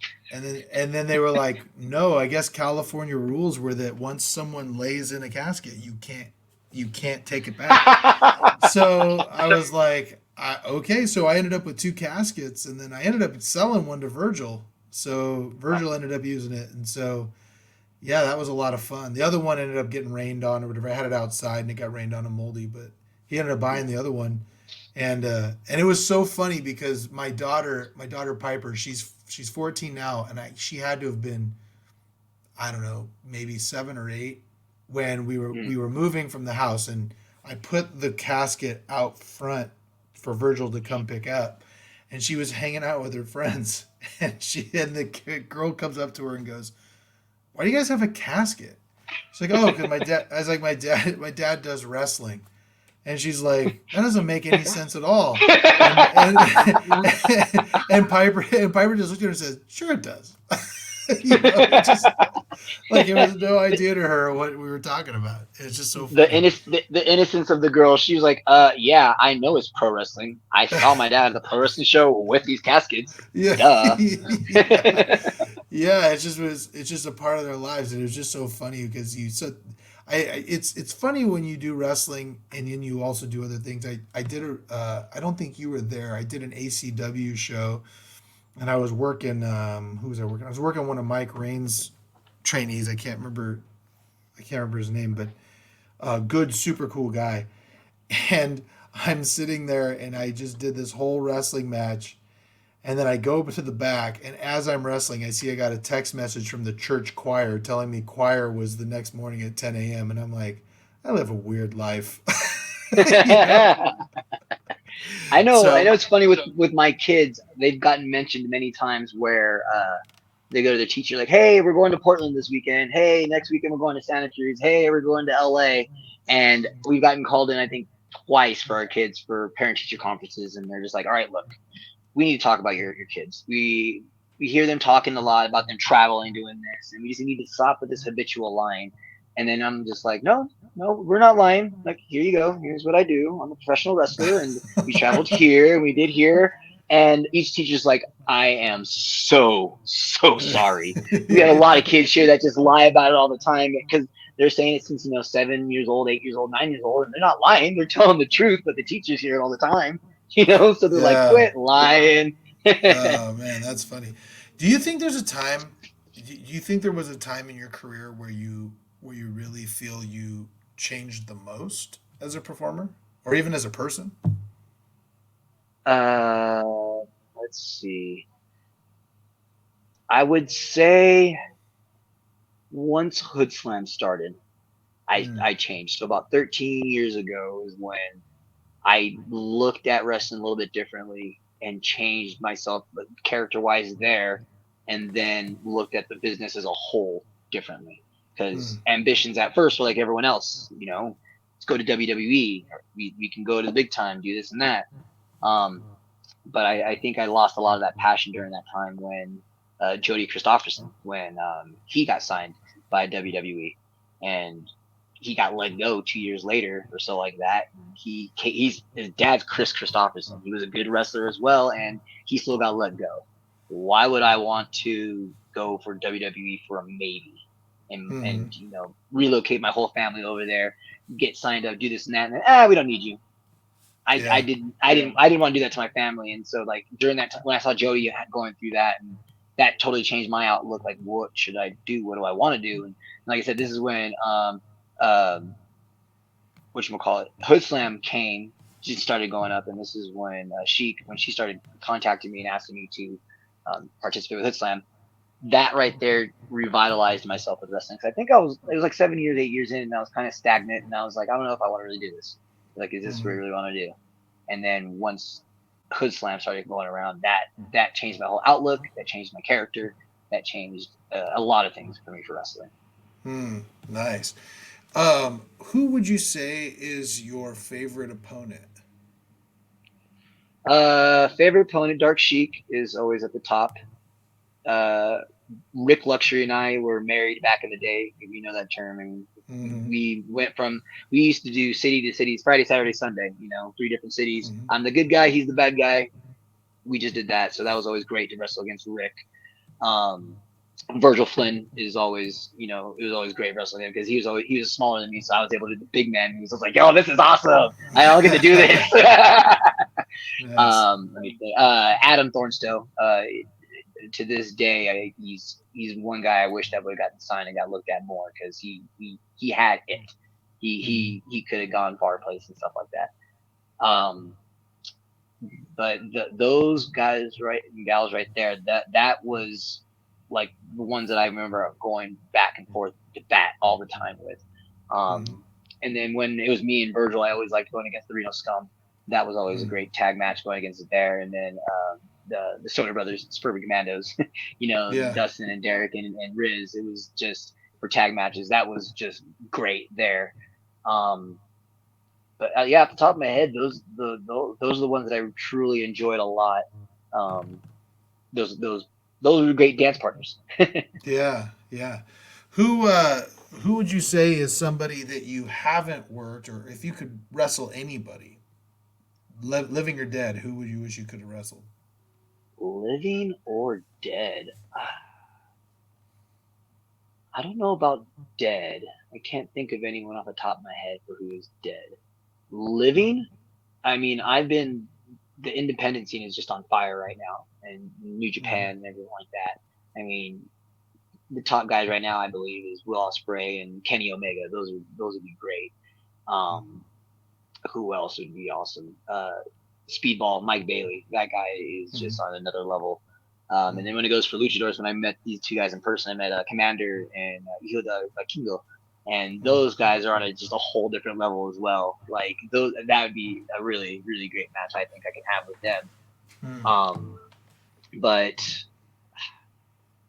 were like, no, I guess California rules were that once someone lays in a casket, you can't take it back. So I was like, okay. So I ended up with two caskets, and then I ended up selling one to Virgil. So Virgil ended up using it, and so yeah, that was a lot of fun. The other one ended up getting rained on or whatever. I had it outside, and it got rained on and moldy, but he ended up buying the other one, and it was so funny because my daughter Piper, she's 14 now, and she had to have been, I don't know, maybe 7 or 8 when we were moving from the house, and I put the casket out front for Virgil to come pick up, and she was hanging out with her friends, and the girl comes up to her and goes, "Why do you guys have a casket?" She's like, "Oh, because my dad." I was like, "My dad does wrestling," and she's like, "That doesn't make any sense at all." And Piper just looked at her and said, "Sure it does." Just like it was no idea to her what we were talking about. It's just so funny. The innocence of the girl. She was like, yeah, I know it's pro wrestling. I saw my dad at the pro wrestling show with these caskets. Yeah, Duh." yeah. It's just a part of their lives, and it was just so funny because it's funny when you do wrestling and then you also do other things. I did I don't think you were there. I did an ACW show, and I was working. Who was I working? I was working one of Mike Rain's trainees. I can't remember his name, but good, super cool guy. And I'm sitting there, and I just did this whole wrestling match, and then I go to the back, and as I'm wrestling, I see I got a text message from the church choir telling me choir was the next morning at 10 a.m. And I'm like, I live a weird life. You know? I know. I So know. It's funny with my kids. They've gotten mentioned many times where they go to the teacher like, "Hey, we're going to Portland this weekend. Hey, next weekend we're going to Santa Cruz. Hey, we're going to LA." And we've gotten called in, I think, twice for our kids for parent teacher conferences, and they're just like, "All right, look, we need to talk about your kids. We hear them talking a lot about them traveling, doing this, and we just need to stop with this habitual lying." And then I'm just like, no, we're not lying. Like, here you go. Here's what I do. I'm a professional wrestler, and we traveled here, and we did here. And each teacher's like, I am so sorry. We have a lot of kids here that just lie about it all the time because they're saying it since 7 years old, 8 years old, 9 years old, and they're not lying. They're telling the truth, but the teachers hear it all the time. So they're like, yeah. quit lying. Oh man, that's funny. Do you think there's a time? Do you think there was a time in your career where you really feel you changed the most as a performer, or even as a person? uh, let's see. I would say once Hoodslam started, Mm, I changed. So about 13 years ago is when I looked at wrestling a little bit differently and changed myself character wise there, and then looked at the business as a whole differently. Because mm, ambitions at first were like everyone else, let's go to WWE, or we can go to the big time, do this and that. Um, but I think I lost a lot of that passion during that time when Jody Christopherson, when he got signed by WWE, and he got let go 2 years later or so like that. And he's his dad's Chris Christopherson. He was a good wrestler as well, and he still got let go. Why would I want to go for WWE for a maybe, and mm. relocate my whole family over there, get signed up, do this and that, and we don't need you. I Yeah. didn't I didn't want to do that to my family, and so like during that time when I saw Jody going through that, and that totally changed my outlook. Like, what should I do? What do I want to do? And like I said, this is when um whatchamacallit, Hood Slam came, she started going up, and this is when she started contacting me and asking me to participate with Hood Slam. that right there revitalized myself with wrestling. Cause I think it was like 7 years, 8 years in, and I was kind of stagnant, and I was like, I don't know if I want to really do this. Like, is this what I Mm-hmm. really want to do? And then once Hoodslam started going around, that changed my whole outlook. That changed my character. That changed a lot of things for me for wrestling. Nice. Who would you say is your favorite opponent? Favorite opponent, Dark Sheik is always at the top. Uh, Rick Luxury and I were married back in the day, if you know that term. And Mm-hmm. we went from, we used to do city to cities, Friday, Saturday, Sunday, 3 different cities. Mm-hmm. I'm the good guy, he's the bad guy. We just did that. So that was always great to wrestle against Rick. Um, Virgil Flynn is always, it was always great wrestling him because he was smaller than me, so I was able to do big man. He was like, "Yo, this is awesome! I don't get to do this." Nice. Let me think. Adam Thornstowe. To this day, he's one guy I wish that would have gotten signed and got looked at more because he had it. He Mm-hmm. he could have gone far place and stuff like that. But those guys right and gals right there, that was like the ones that I remember going back and forth to bat all the time with. Mm-hmm. Um, and then when it was me and Virgil, I always liked going against the Reno Scum. That was always a great tag match going against it there. And then the Stoner Brothers, Spurby Commandos, Yeah. Dustin and Derek and Riz. It was just for tag matches. That was just great there. Um, but yeah, off the top of my head, those are the ones that I truly enjoyed a lot. Um, those those those were great dance partners. Yeah. Yeah. Who uh who would you say is somebody that you haven't worked, or if you could wrestle anybody, living or dead, who would you wish you could have wrestled? Living or dead? I don't know about dead. I can't think of anyone off the top of my head for who is dead. Living? I mean, the independent scene is just on fire right now, and New Mm-hmm. Japan and everything like that. I mean, the top guys right now, I believe, is Will Ospreay and Kenny Omega. Those would be great. Um, who else would be awesome? Speedball, Mike Bailey. That guy is Mm-hmm. just on another level. And then when it goes for luchadors, when I met these two guys in person, I met Commander and Hilda Kingo, and those guys are on just a whole different level as well. Like that would be a really really great match. I think I can have with them. Mm-hmm. Um, but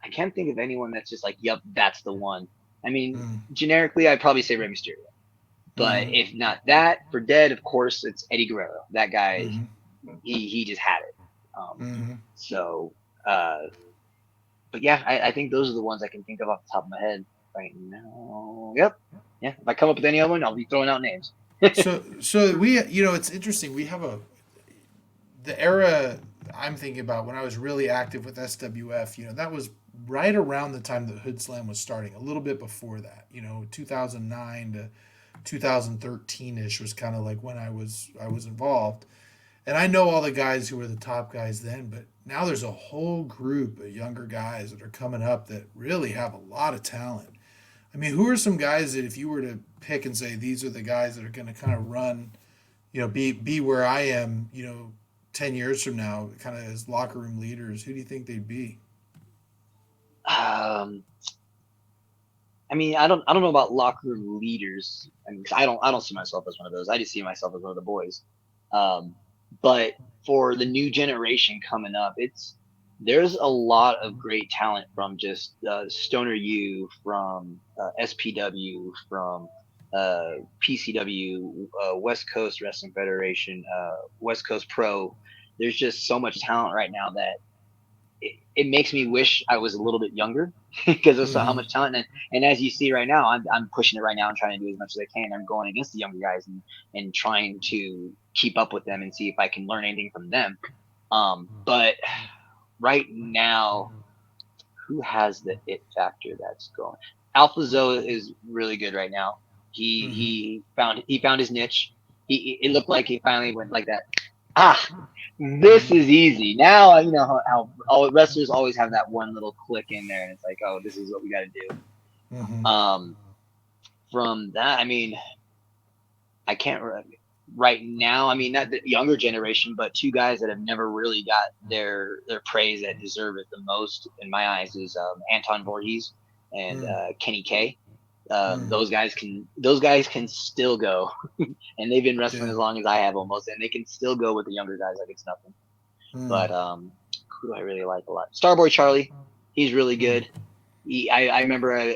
I can't think of anyone that's just like, yep, that's the one. I mean, generically, I'd probably say Rey Mysterio. But Mm-hmm. if not that, for dead, of course, it's Eddie Guerrero. That guy, Mm-hmm. he just had it. Mm-hmm. So, uh, but yeah, I think those are the ones I can think of off the top of my head right now. Yep. Yeah. If I come up with any other one, I'll be throwing out names. So we, it's interesting. We have the era I'm thinking about when I was really active with SWF. That was right around the time that Hood Slam was starting. A little bit before that. 2009 to 2013 ish was kind of like when I was involved. And I know all the guys who were the top guys then, but now there's a whole group of younger guys that are coming up that really have a lot of talent. I mean, who are some guys that if you were to pick and say these are the guys that are going to kind of run, be where I am, 10 years from now, kind of as locker room leaders, who do you think they'd be? um, I mean, I don't know about locker room leaders. I mean, 'cause I don't see myself as one of those. I just see myself as one of the boys. Um, but for the new generation coming up, there's a lot of great talent from just Stoner U, from SPW, from PCW, West Coast Wrestling Federation, West Coast Pro. There's just so much talent right now that it makes me wish I was a little bit younger because of how Mm-hmm. much talent. And as you see right now, I'm pushing it right now and trying to do as much as I can. I'm going against the younger guys and trying to keep up with them and see if I can learn anything from them. But right now, who has the it factor that's going? Alpha Zoe is really good right now. He Mm-hmm. he found his niche. It looked like he finally went like that. Ah, this is easy. Now you know how all wrestlers always have that one little click in there, and it's like, oh, this is what we got to do. Mm-hmm. Um, from that, I mean, I can't. right now, I mean, not the younger generation, but two guys that have never really got their praise that deserve it the most in my eyes is Anton Voorhees and Mm, Kenny K. mm, Those guys can still go, and they've been wrestling yeah. as long as I have almost, and they can still go with the younger guys like it's nothing. Mm, But who do I really like a lot? Starboy Charlie, he's really mm, good. I remember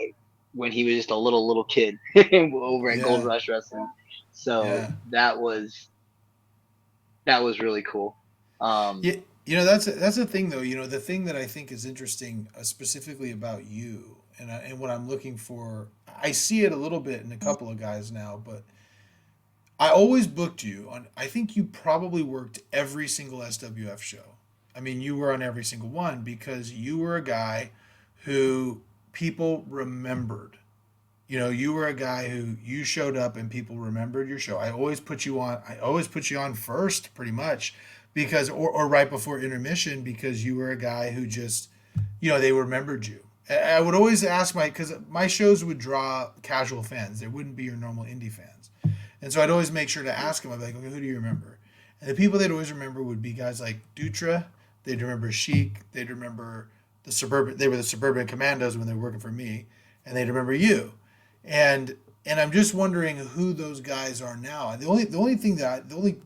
when he was just a little kid over at Gold yeah. Rush Wrestling, so Yeah. that was really cool. Yeah, that's the thing though. The thing that I think is interesting, specifically about you, and what I'm looking for. I see it a little bit in a couple of guys now, but I always booked you on. I think you probably worked every single SWF show. I mean, you were on every single one because you were a guy who people remembered. You were a guy who you showed up and people remembered your show. I always put you on. I always put you on first, pretty much, because or right before intermission because you were a guy who just, they remembered you. I would always ask because my shows would draw casual fans. They wouldn't be your normal indie fans, and so I'd always make sure to ask them. I'd be like, okay, who do you remember? And the people they'd always remember would be guys like Dutra. They'd remember Chic. They'd remember the Suburban. They were the Suburban Commandos when they were working for me, and they'd remember you and I'm just wondering who those guys are now. The only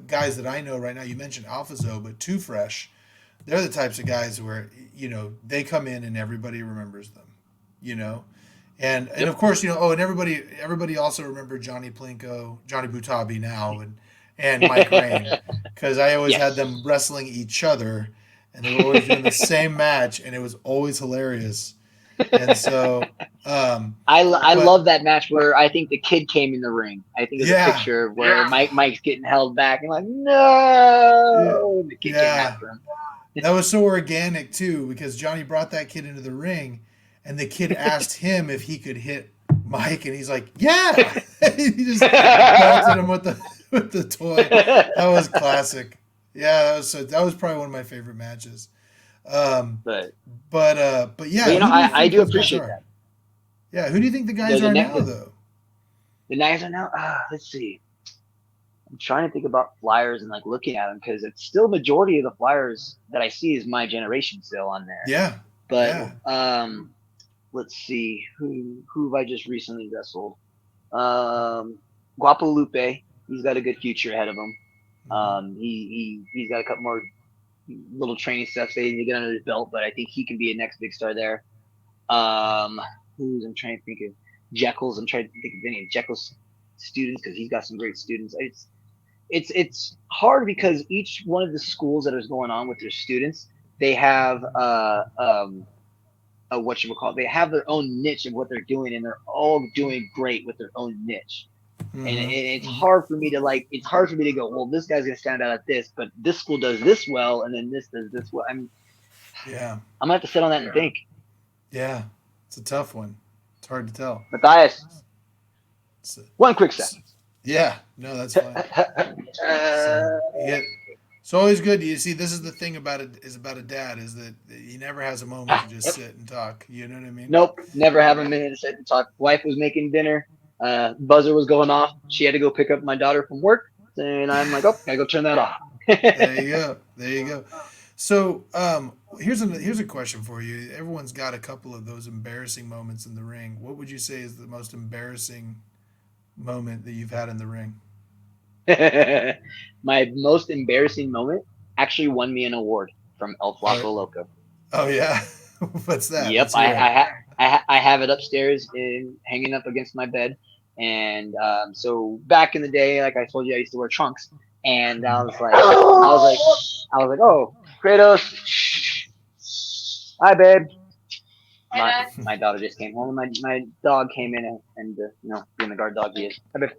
guys that I know right now, you mentioned Alpha Zo, but Too Fresh, they're the types of guys where they come in and everybody remembers them, you know, and Yep. of course and everybody also remembered Johnny Plinko, Johnny Butabi now, and Mike Rain, because I always had Yes. them wrestling each other, and they were always doing the same match, and it was always hilarious, and so. I But love that match where I think the kid came in the ring. I think there's a yeah, picture where Mike's getting held back and like yeah, no, and the kid came yeah, after him. that was so organic too because Johnny brought that kid into the ring, and the kid asked him if he could hit Mike, and he's like, "Yeah." He just belted him with the toy. That was classic. Yeah, that was probably one of my favorite matches. Um, but but but yeah, who do you I think do those guys appreciate are? that. Yeah, who do you think the The guys the, are ne- now the though? the Knights are now. Let's see. I'm trying to think about flyers and like looking at them because it's still majority of the flyers that I see is my generation still on there. Yeah, But yeah. let's see who have I just recently wrestled. Guapo Lupe, he's got a good future ahead of him. Mm-hmm. He's got a couple more little training steps they need to get under his belt, but I think he can be a next big star there. Um, who's I'm trying to think of Jekyll's. I'm trying to think of any of Jekyll's students because he's got some great students. It's hard because each one of the schools that is going on with their students, they have what you would call it. They have their own niche of what they're doing, and they're all doing great with their own niche. And Mm-hmm. it's Mm-hmm. hard for me to it's hard for me to go, well, this guy's gonna stand out at this, but this school does this well, and then this does this well. Yeah, I'm gonna have to sit on that and think. yeah. It's a tough one. It's hard to tell. Matthias, It's a, one quick step. yeah, no, that's fine. So uh, yeah, it's always good. You see, this is the thing about it is about a dad is that he never has a moment to just yep. sit and talk. You know what I mean? Nope, never have a minute to sit and talk. Wife was making dinner. Buzzer was going off. She had to go pick up my daughter from work, and I'm like, oh, gotta go turn that off. There you go. There you go. So here's a question for you. Everyone's got a couple of those embarrassing moments in the ring. What would you say is the most embarrassing moment that you've had in the ring? My most embarrassing moment actually won me an award from El Oh, Flaco Loco. oh yeah. What's that? Yep, Let's hear it. I have it upstairs in hanging up against my bed. And so back in the day, like I told you, I used to wear trunks, and I was like, oh, Kratos, shh. Hi, babe. My daughter just came home, and my dog came in and being the guard dog he is. Hi, babe.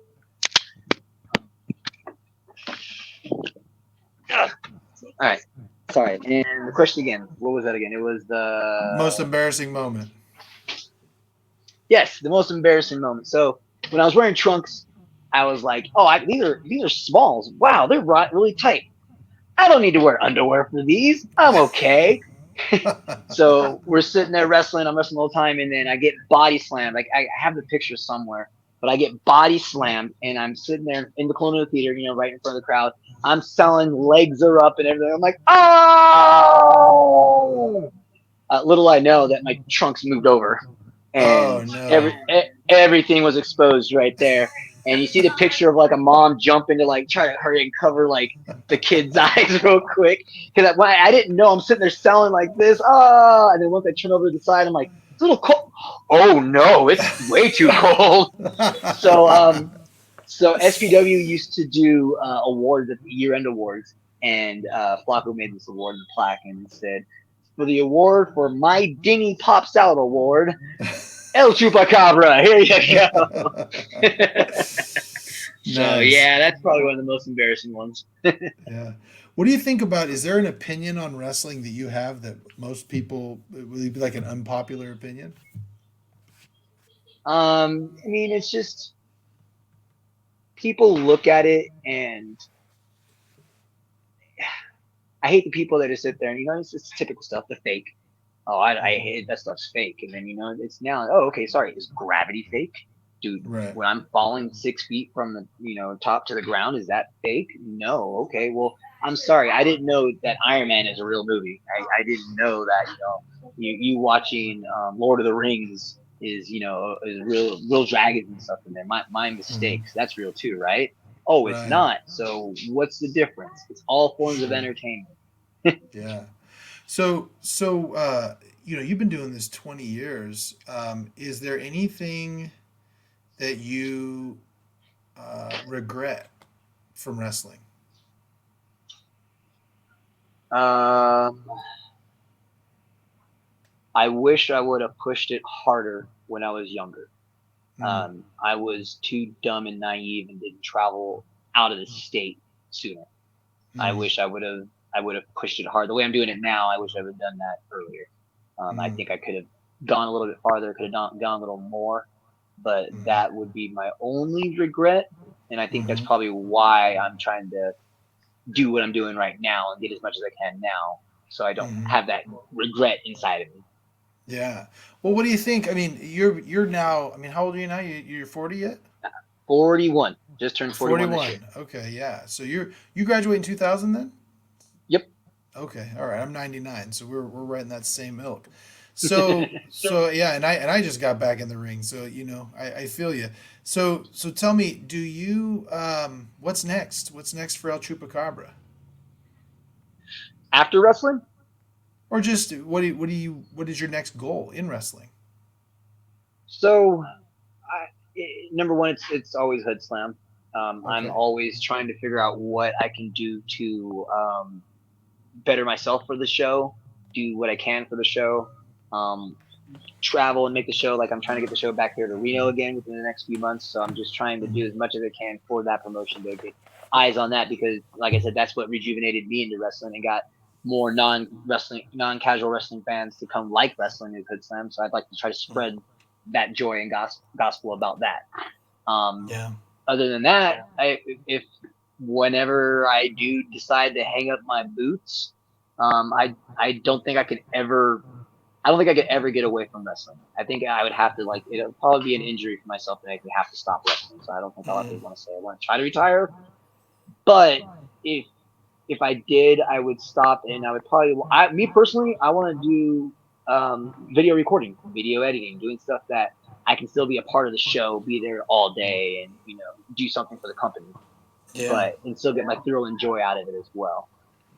Ugh. All right. Sorry. And the question again, what was that again? It was Most the embarrassing moment. yes, the most embarrassing moment. So when I was wearing trunks, I was like, oh, these are smalls. Wow, they're really tight. I don't need to wear underwear for these. I'm okay. So we're sitting there wrestling. I'm wrestling the whole time, and then I get body slammed. Like I have the picture somewhere, but I get body slammed, and I'm sitting there in the Colonial Theater, right in front of the crowd. I'm selling, legs are up and everything. I'm like, oh! Little I know that my trunks moved over, Oh and no. everything was exposed right there. And you see the picture of like a mom jumping to like try to hurry and cover like the kid's eyes real quick, because I didn't know, I'm sitting there selling like this, and then once I turn over to the side, I'm like, it's a little cold. Oh no, it's way too cold. So so SPW used to do awards at the year-end awards, and Flacco made this award and plaque, and it said, for the award for My Dingy Pops Out Award, El Chupacabra. Here you go. So Nice. yeah, that's probably one of the most embarrassing ones. Yeah. What do you think about? Is there an opinion on wrestling that you have that most people would be like an unpopular opinion? I mean, it's just people look at it, and I hate the people that just sit there and it's just typical stuff, the fake. Oh, I Mhm. hate that stuff's fake, and then it's now. Oh, okay, sorry, is gravity fake, dude? Right. When I'm falling 6 feet from the top to the ground, is that fake? No. Okay, well, I'm sorry, I didn't know that Iron Man is a real movie. I didn't know that you watching Lord of the Rings is real dragons and stuff in there. My Mhm. mistakes, that's real too, right? Oh, it's Right. not. So what's the difference? It's all forms of Sure. entertainment. Yeah. So you've been doing this 20 years. Is there anything that you regret from wrestling? Um, I wish I would have pushed it harder when I was younger. Mm. I was too dumb and naive and didn't travel out of the state sooner. I Mm. wish I would have pushed it hard. The way I'm doing it now, I wish I would have done that earlier. I Mm. think I could have gone a little bit farther, could have gone a little more, but Mm. that would be my only regret. And I think that's Mm. probably why I'm trying to do what I'm doing right now and get as much as I can now, so I don't Mm. have that regret inside of me. Yeah. Well, what do you think? I mean, you're now. I mean, how old are you now? You're 40 yet? 41, just turned 41 this year. 41. Okay, yeah. So you graduate in 2000 then? Yep. Okay, all right. I'm 99, so we're right in that same ilk. So yeah, and I just got back in the ring, so I feel you. So tell me, do you what's next? What's next for El Chupacabra? After wrestling, Or just what is your next goal in wrestling? so number one, it's always Hoodslam. I'm Okay. always trying to figure out what I can do to better myself for the show, do what I can for the show, um, travel and make the show. Like I'm trying to get the show back here to Reno again within the next few months. So I'm just trying to Mhm. do as much as I can for that promotion to get eyes on that, because, like I said, that's what rejuvenated me into wrestling and got more non-casual wrestling fans to come like wrestling is Hood Slam. So I'd like to try to Mhm. spread that joy and gospel about that. Um, Yeah. Other than that, if whenever I do decide to hang up my boots, I don't think I could ever. I don't think I could ever get away from wrestling. I think I would have to, like, it'll probably be an injury for myself that I would have to stop wrestling. So I don't think I'll ever Mm. want to say I want to try to retire. But if if I did, I would stop, and I would probably, me personally, I want to do video recording, video editing, doing stuff that I can still be a part of the show, be there all day, and do something for the company, Yeah. and still get my thrill and joy out of it as well.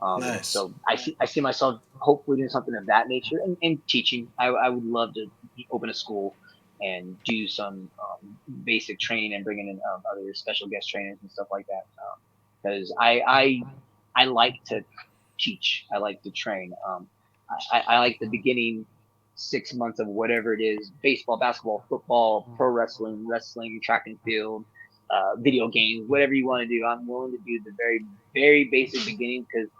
Nice. So I see myself hopefully doing something of that nature, and teaching. I would love to open a school and do some basic training and bringing in other special guest trainers and stuff like that. Because I like to teach. I like to train. I like the beginning 6 months of whatever it is: baseball, basketball, football, pro wrestling, track and field, video games, whatever you want to do. I'm willing to do the very, very basic beginning, because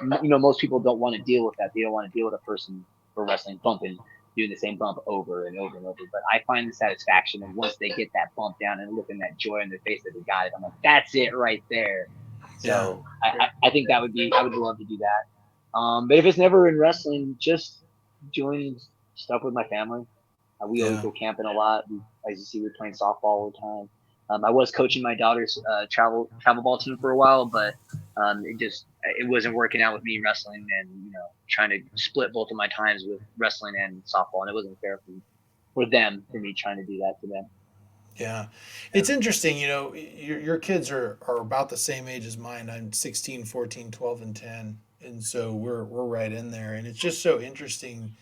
most people don't want to deal with that. They don't want to deal with a person for wrestling bumping, doing the same bump over and over and over. But I find the satisfaction of once they get that bump down and looking that joy in their face that they got it. I'm like, that's it right there. Yeah. So I think I would love to do that. But if it's never in wrestling, just doing stuff with my family. We always Yeah. go camping a lot. As you see, we're playing softball all the time. I was coaching my daughter's travel ball team for a while, but it wasn't working out with me wrestling and trying to split both of my times with wrestling and softball, and it wasn't fair for me trying to do that to them. Yeah. It's interesting, your kids are about the same age as mine. I'm 16, 14, 12, and 10. And so we're right in there. And it's just so interesting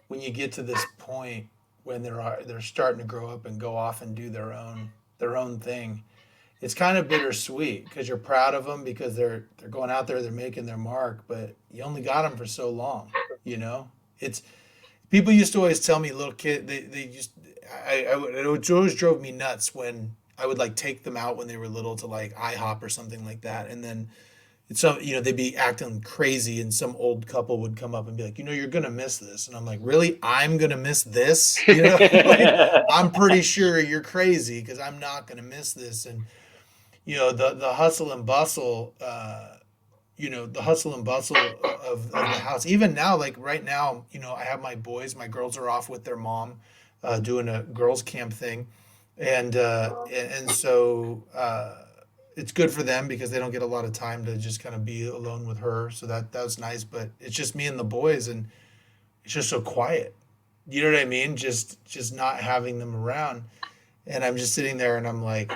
when you get to this point when they're starting to grow up and go off and do their own thing. It's kind of bittersweet because you're proud of them because they're going out there, they're making their mark, but you only got them for so long, you know? It's people used to always tell me little kid they used it always drove me nuts when I would like take them out when they were little to like IHOP or something like that, and then so they'd be acting crazy, and some old couple would come up and be like, you're gonna miss this, and I'm like, really, I'm gonna miss this, like I'm pretty sure you're crazy because I'm not gonna miss this, and the hustle and bustle. The hustle and bustle of the house. Even now, like right now, I have my boys. My girls are off with their mom, doing a girls' camp thing, and so it's good for them because they don't get a lot of time to just kind of be alone with her. So that was nice. But it's just me and the boys, and it's just so quiet. You know what I mean? Just not having them around, and I'm just sitting there, and I'm like,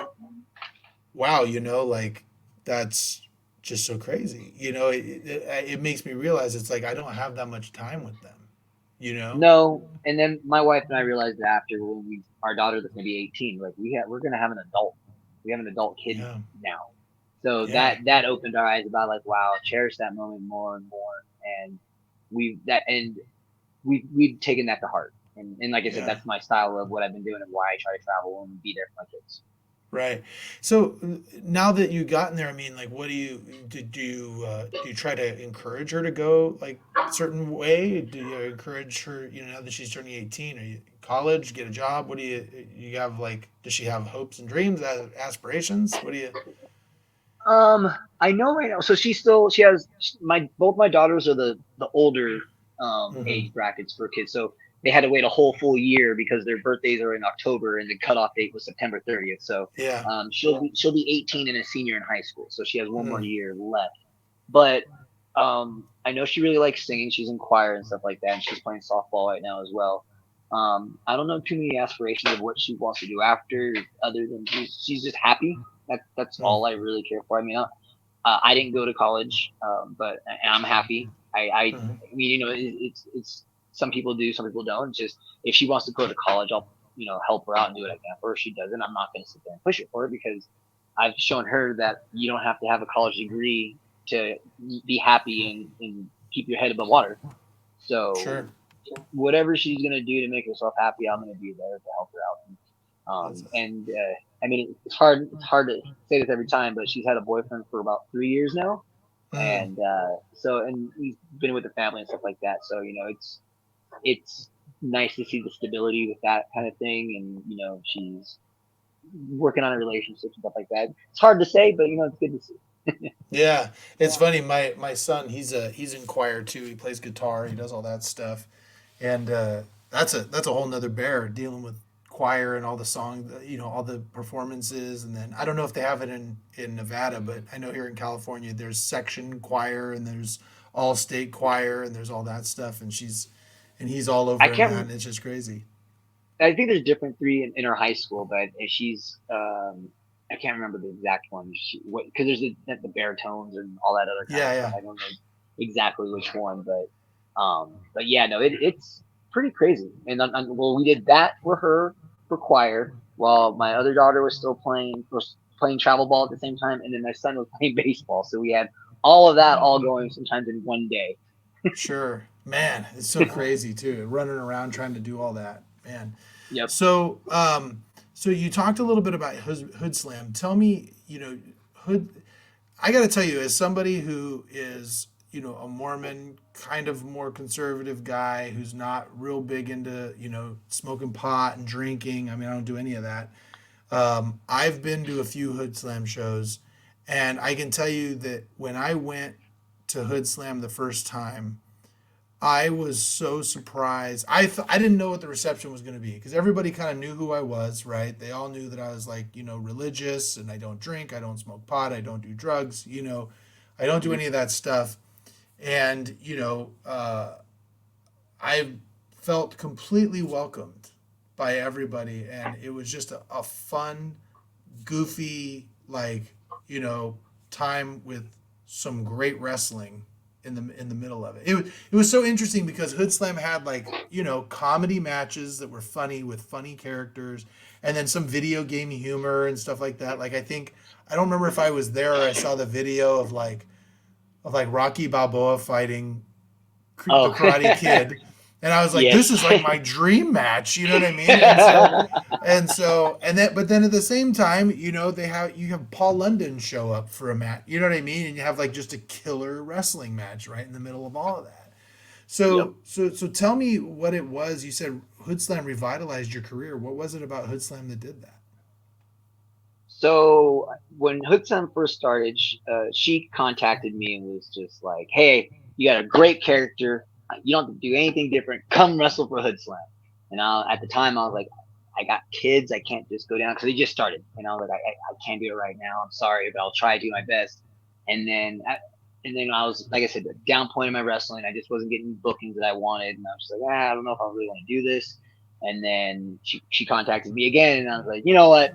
wow, like that's just so crazy. It makes me realize it's like I don't have that much time with them. You know? No, and then my wife and I realized after when our daughter that's gonna be 18, like we're gonna have an adult. We have an adult kid Yeah, now. So yeah, that opened our eyes about like, wow, cherish that moment more and more. And we've taken that to heart. And like I said, yeah. that's my style of what I've been doing and why I try to travel and be there for my kids. Right. So now that you gotten there, I mean, like, what do you try to encourage her to go like a certain way? Do you encourage her? Now that she's turning 18, are you college, get a job? What do you have like? Does she have hopes and dreams, aspirations? What do you? I know right now. So she has my both my daughters are the older Hmm. age brackets for kids. So they had to wait a whole full year because their birthdays are in October and the cutoff date was September 30th. So Yeah. she'll be 18 and a senior in high school. So she has one more Mm. year left. But I know she really likes singing. She's in choir and stuff like that, and she's playing softball right now as well. I don't know too many aspirations of what she wants to do after, other than she's just happy. That's Mm. all I really care for. I mean, I didn't go to college, but I'm happy. Hmm. I mean, it's some people do, some people don't. It's just if she wants to go to college, I'll help her out and do what I can for her. If she doesn't, I'm not going to sit there and push it for her because I've shown her that you don't have to have a college degree to be happy and keep your head above water. So Sure. whatever she's gonna do to make herself happy, I'm gonna be there to help her out. That's I mean, it's hard to say this every time, but she's had a boyfriend for about 3 years now, mm. and he's been with the family and stuff like that. So it's nice to see the stability with that kind of thing, and she's working on a relationship and stuff like that. It's hard to say, but it's good to see. Yeah. It's funny. My son, he's in choir too. He plays guitar. He does all that stuff. And that's a whole nother bear dealing with choir and all the songs, all the performances. And then I don't know if they have it in Nevada, but I know here in California there's section choir and there's all state choir and there's all that stuff. And he's all I over in that, can't. and it's just crazy. I think there's different three in her high school, but she's I can't remember the exact one. Because there's the baritones and all that other kind of Yeah, stuff. yeah. I don't know exactly which one, but yeah, no, it's pretty crazy. And well, we did that for her for choir, while my other daughter was playing travel ball at the same time, and then my son was playing baseball. So we had all of that all going sometimes in one day. Sure. Man, it's so crazy too. Running around trying to do all that. Man. Yep. So you talked a little bit about Hood Slam. Tell me, Hood. I got to tell you, as somebody who is, a Mormon, kind of more conservative guy who's not real big into, smoking pot and drinking. I mean, I don't do any of that. I've been to a few Hood Slam shows, and I can tell you that when I went to Hood Slam the first time, I was so surprised. I didn't know what the reception was going to be because everybody kind of knew who I was, right? They all knew that I was like, religious and I don't drink, I don't smoke pot, I don't do drugs, I don't do Mhm. any of that stuff. And, I felt completely welcomed by everybody. And it was just a fun, goofy, like, you know, time with some great wrestling in the middle of it. It was so interesting because Hoodslam had like, comedy matches that were funny with funny characters and then some video game humor and stuff like that. Like I don't remember if I was there or I saw the video of like Rocky Balboa fighting the Oh, Karate Kid, and I was like, this yes. is like my dream match. You know what I mean? But then at the same time, you have Paul London show up for a match. You know what I mean? And you have like just a killer wrestling match right in the middle of all of that. Yep. So tell me what it was. You said Hoodslam revitalized your career. What was it about Hoodslam that did that? So when Hoodson first started, she contacted me and was just like, "Hey, you got a great character. You don't have to do anything different. Come wrestle for Hoodslam." And at the time, I was like, "I got kids. I can't just go down because they just started." And I was like, I can't do it right now. I'm sorry, but I'll try to do my best." And then, I was like I said, down point in my wrestling. I just wasn't getting bookings that I wanted, and I was just like, I don't know if I really want to do this. And then she contacted me again, and I was like, you know what?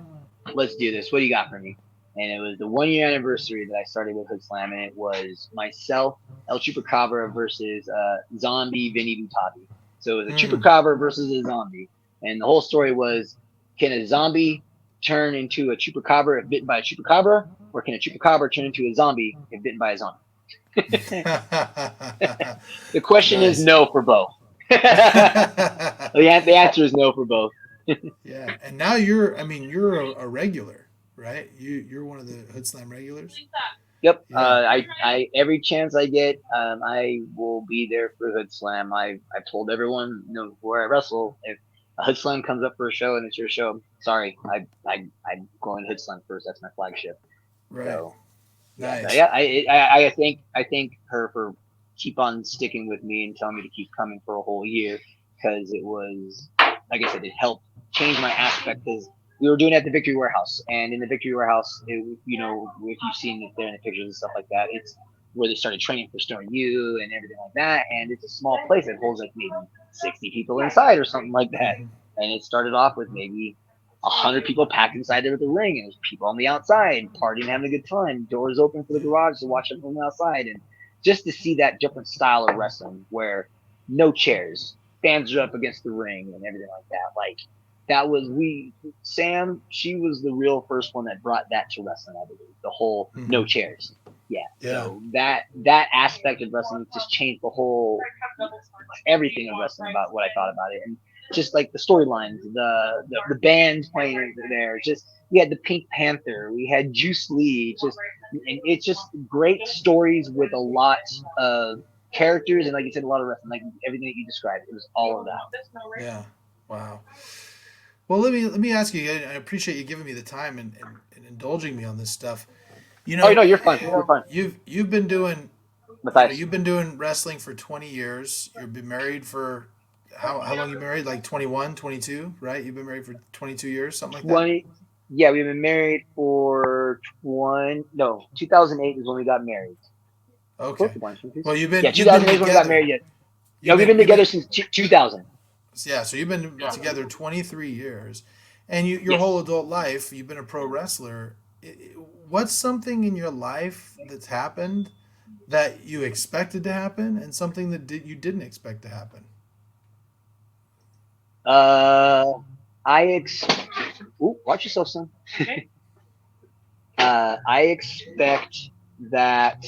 Let's do this. What do you got for me? And it was the 1 year anniversary that I started with Hoodslam, and it was myself, El Chupacabra versus Zombie Vinny Butabi. So it was a Mm. Chupacabra versus a zombie, and the whole story was: can a zombie turn into a Chupacabra if bitten by a Chupacabra, or can a Chupacabra turn into a zombie if bitten by a zombie? The question is Nice. no for both. The answer is no for both. Yeah, and now you're a regular, right? You're one of the Hoodslam regulars. Yep. Yeah. I every chance I get, I will be there for Hood Slam. I've told everyone, where I wrestle. If a Hood Slam comes up for a show and it's your show, sorry, I'm going Hood Slam first. That's my flagship. Right. So yeah, but Nice. yeah, I think her for keep on sticking with me and telling me to keep coming for a whole year because it was, like I said, it helped change my aspect because we were doing it at the Victory Warehouse, and in the Victory Warehouse, if you've seen it there in the pictures and stuff like that, it's where they started training for Stone U and everything like that, and it's a small place that holds like maybe 60 people inside or something like that, Hmm. and it started off with maybe 100 people packed inside there with the ring, and there's people on the outside partying, having a good time. Doors open for the garage to watch it from the outside, and just to see that different style of wrestling where no chairs, fans are up against the ring and everything like that. Like that was we Sam. She was the real first one that brought that to wrestling. I believe the whole Hmm. no chairs. Yeah. Yeah. So that aspect of wrestling just changed the whole everything of wrestling about what I thought about it, and just like the storylines, the bands playing there. Just we had the Pink Panther, we had Juice Lee. It's just great stories with a lot of characters, and like you said, a lot of wrestling, like everything that you described. It was all of that. Yeah. Wow. Well, let me ask you. I appreciate you giving me the time and indulging me on this stuff. You Oh, know, no, you're fun. You're fun. you've been doing Matthias. you've been doing wrestling for 20 years. You've been married for how long you married? Like 21, 22, right? You've been married for 22 years, something like that. 20. Yeah, we've been married for 20. No, 2008 is when we got married. Okay. 21, 22. Well, Yeah, you've been 2008 is when we got together. married. Yet. Yeah, You've we've been been you've been together since 2000. Yeah, so you've been together 23 years, and your Yes. whole adult life, you've been a pro wrestler. What's something in your life that's happened that you expected to happen, and something that you didn't expect to happen? Uh, I ex. Ooh, watch yourself, son. I expect that.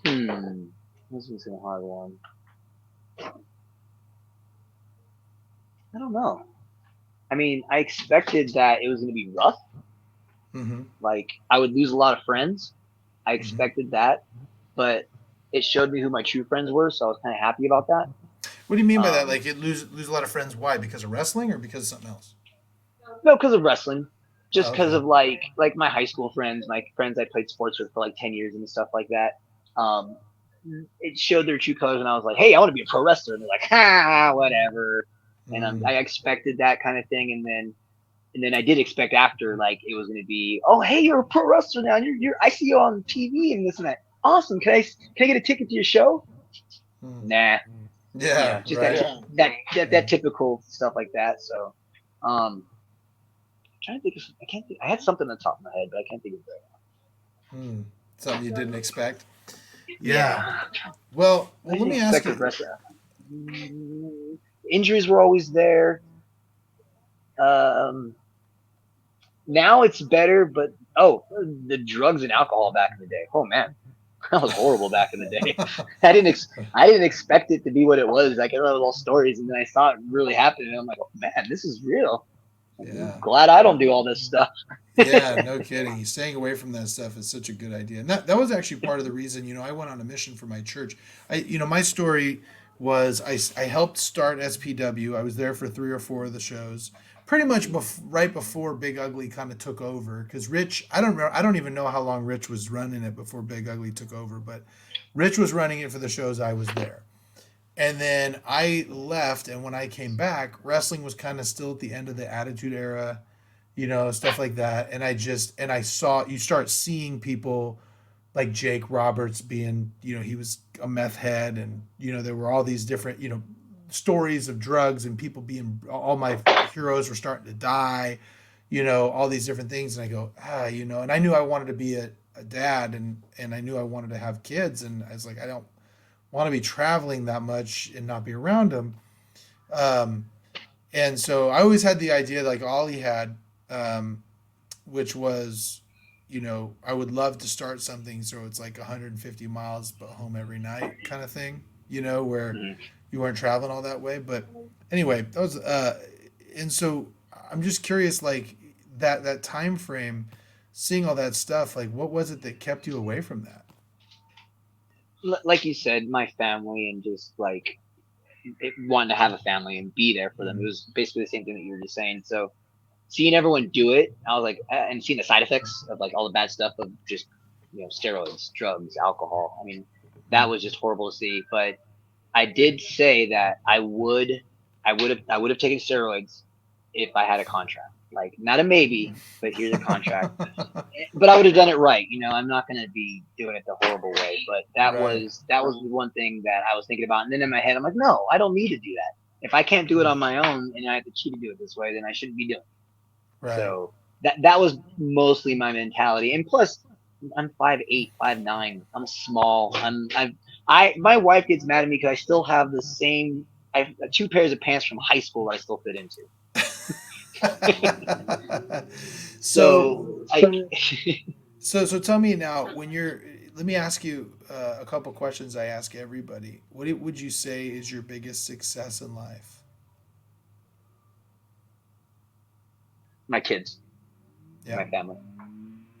This is a hard one. I don't know. I mean, I expected that it was going to be rough. Mm-hmm. Like I would lose a lot of friends. I Mm-hmm. expected that, but it showed me who my true friends were, so I was kind of happy about that. What do you mean by that? Um, Like, it lose a lot of friends? Why? Because of wrestling or because of something else? no, because of wrestling, just Oh, because okay. of like my high school friends, my friends I played sports with for like 10 years and stuff like that. it showed their true colors, and I was like, hey, I want to be a pro wrestler. And they're like, ha, whatever. And I expected that kind of thing, and then I did expect after, like, it was going to be, oh, hey, you're a pro wrestler now. I see you on TV and this and that. Awesome. Can I get a ticket to your show? Nah. Yeah, Just right. that typical stuff like that. So, I'm trying to think of, I can't think, I had something on the top of my head, but I can't think of it right Something you didn't expect. now. Yeah. Well, I let didn't me ask expect a you. wrestler. Injuries were always there. Um, Now it's better, but the drugs and alcohol back in the day. Oh man, that was horrible back in the day. I didn't expect it to be what it was. I can remember all stories, and then I saw it really happen, and I'm like, oh man, this is real. I'm Yeah. glad I don't do all this stuff. Yeah, no kidding. Staying away from that stuff is such a good idea. And that was actually part of the reason, I went on a mission for my church. My story was I helped start SPW. I was there for 3 or 4 of the shows, pretty much right before Big Ugly kind of took over. Because Rich, I don't even know how long Rich was running it before Big Ugly took over, but Rich was running it for the shows I was there. And then I left, and when I came back, wrestling was kind of still at the end of the Attitude Era, stuff like that. And I saw, you start seeing people like Jake Roberts being, he was a meth head, and, there were all these different, stories of drugs and people being, all my heroes were starting to die, all these different things. And I go, and I knew I wanted to be a dad, and I knew I wanted to have kids. And I was like, I don't want to be traveling that much and not be around them. Um, and so I always had the idea, like Ollie had, um, which was, I would love to start something so it's like 150 miles but home every night kind of thing, where Mhm. you weren't traveling all that way. But anyway, that was, and so I'm just curious, like that time frame, seeing all that stuff, like what was it that kept you away from that? Like you said, my family and just like wanting to have a family and be there for them. It Mm. was basically the same thing that you were just saying. So seeing everyone do it, I was like, and seeing the side effects of like all the bad stuff of just steroids, drugs, alcohol. I mean, that was just horrible to see. But I did say that I would have taken steroids if I had a contract. Like not a maybe, but here's a contract. But I would have done it right. I'm not going to be doing it the horrible way. But Right. that was the one thing that I was thinking about. And then in my head, I'm like, no, I don't need to do that. If I can't do it on my own and I have to cheat to do it this way, then I shouldn't be doing it. Right. So that was mostly my mentality. And plus, I'm 5'8", 5'9". I'm small. My wife gets mad at me because I still have the same. I have 2 pairs of pants from high school that I still fit into. so So I so tell me now, let me ask you a couple questions I ask everybody. Would you say is your biggest success in life? my kids, Yeah. my family.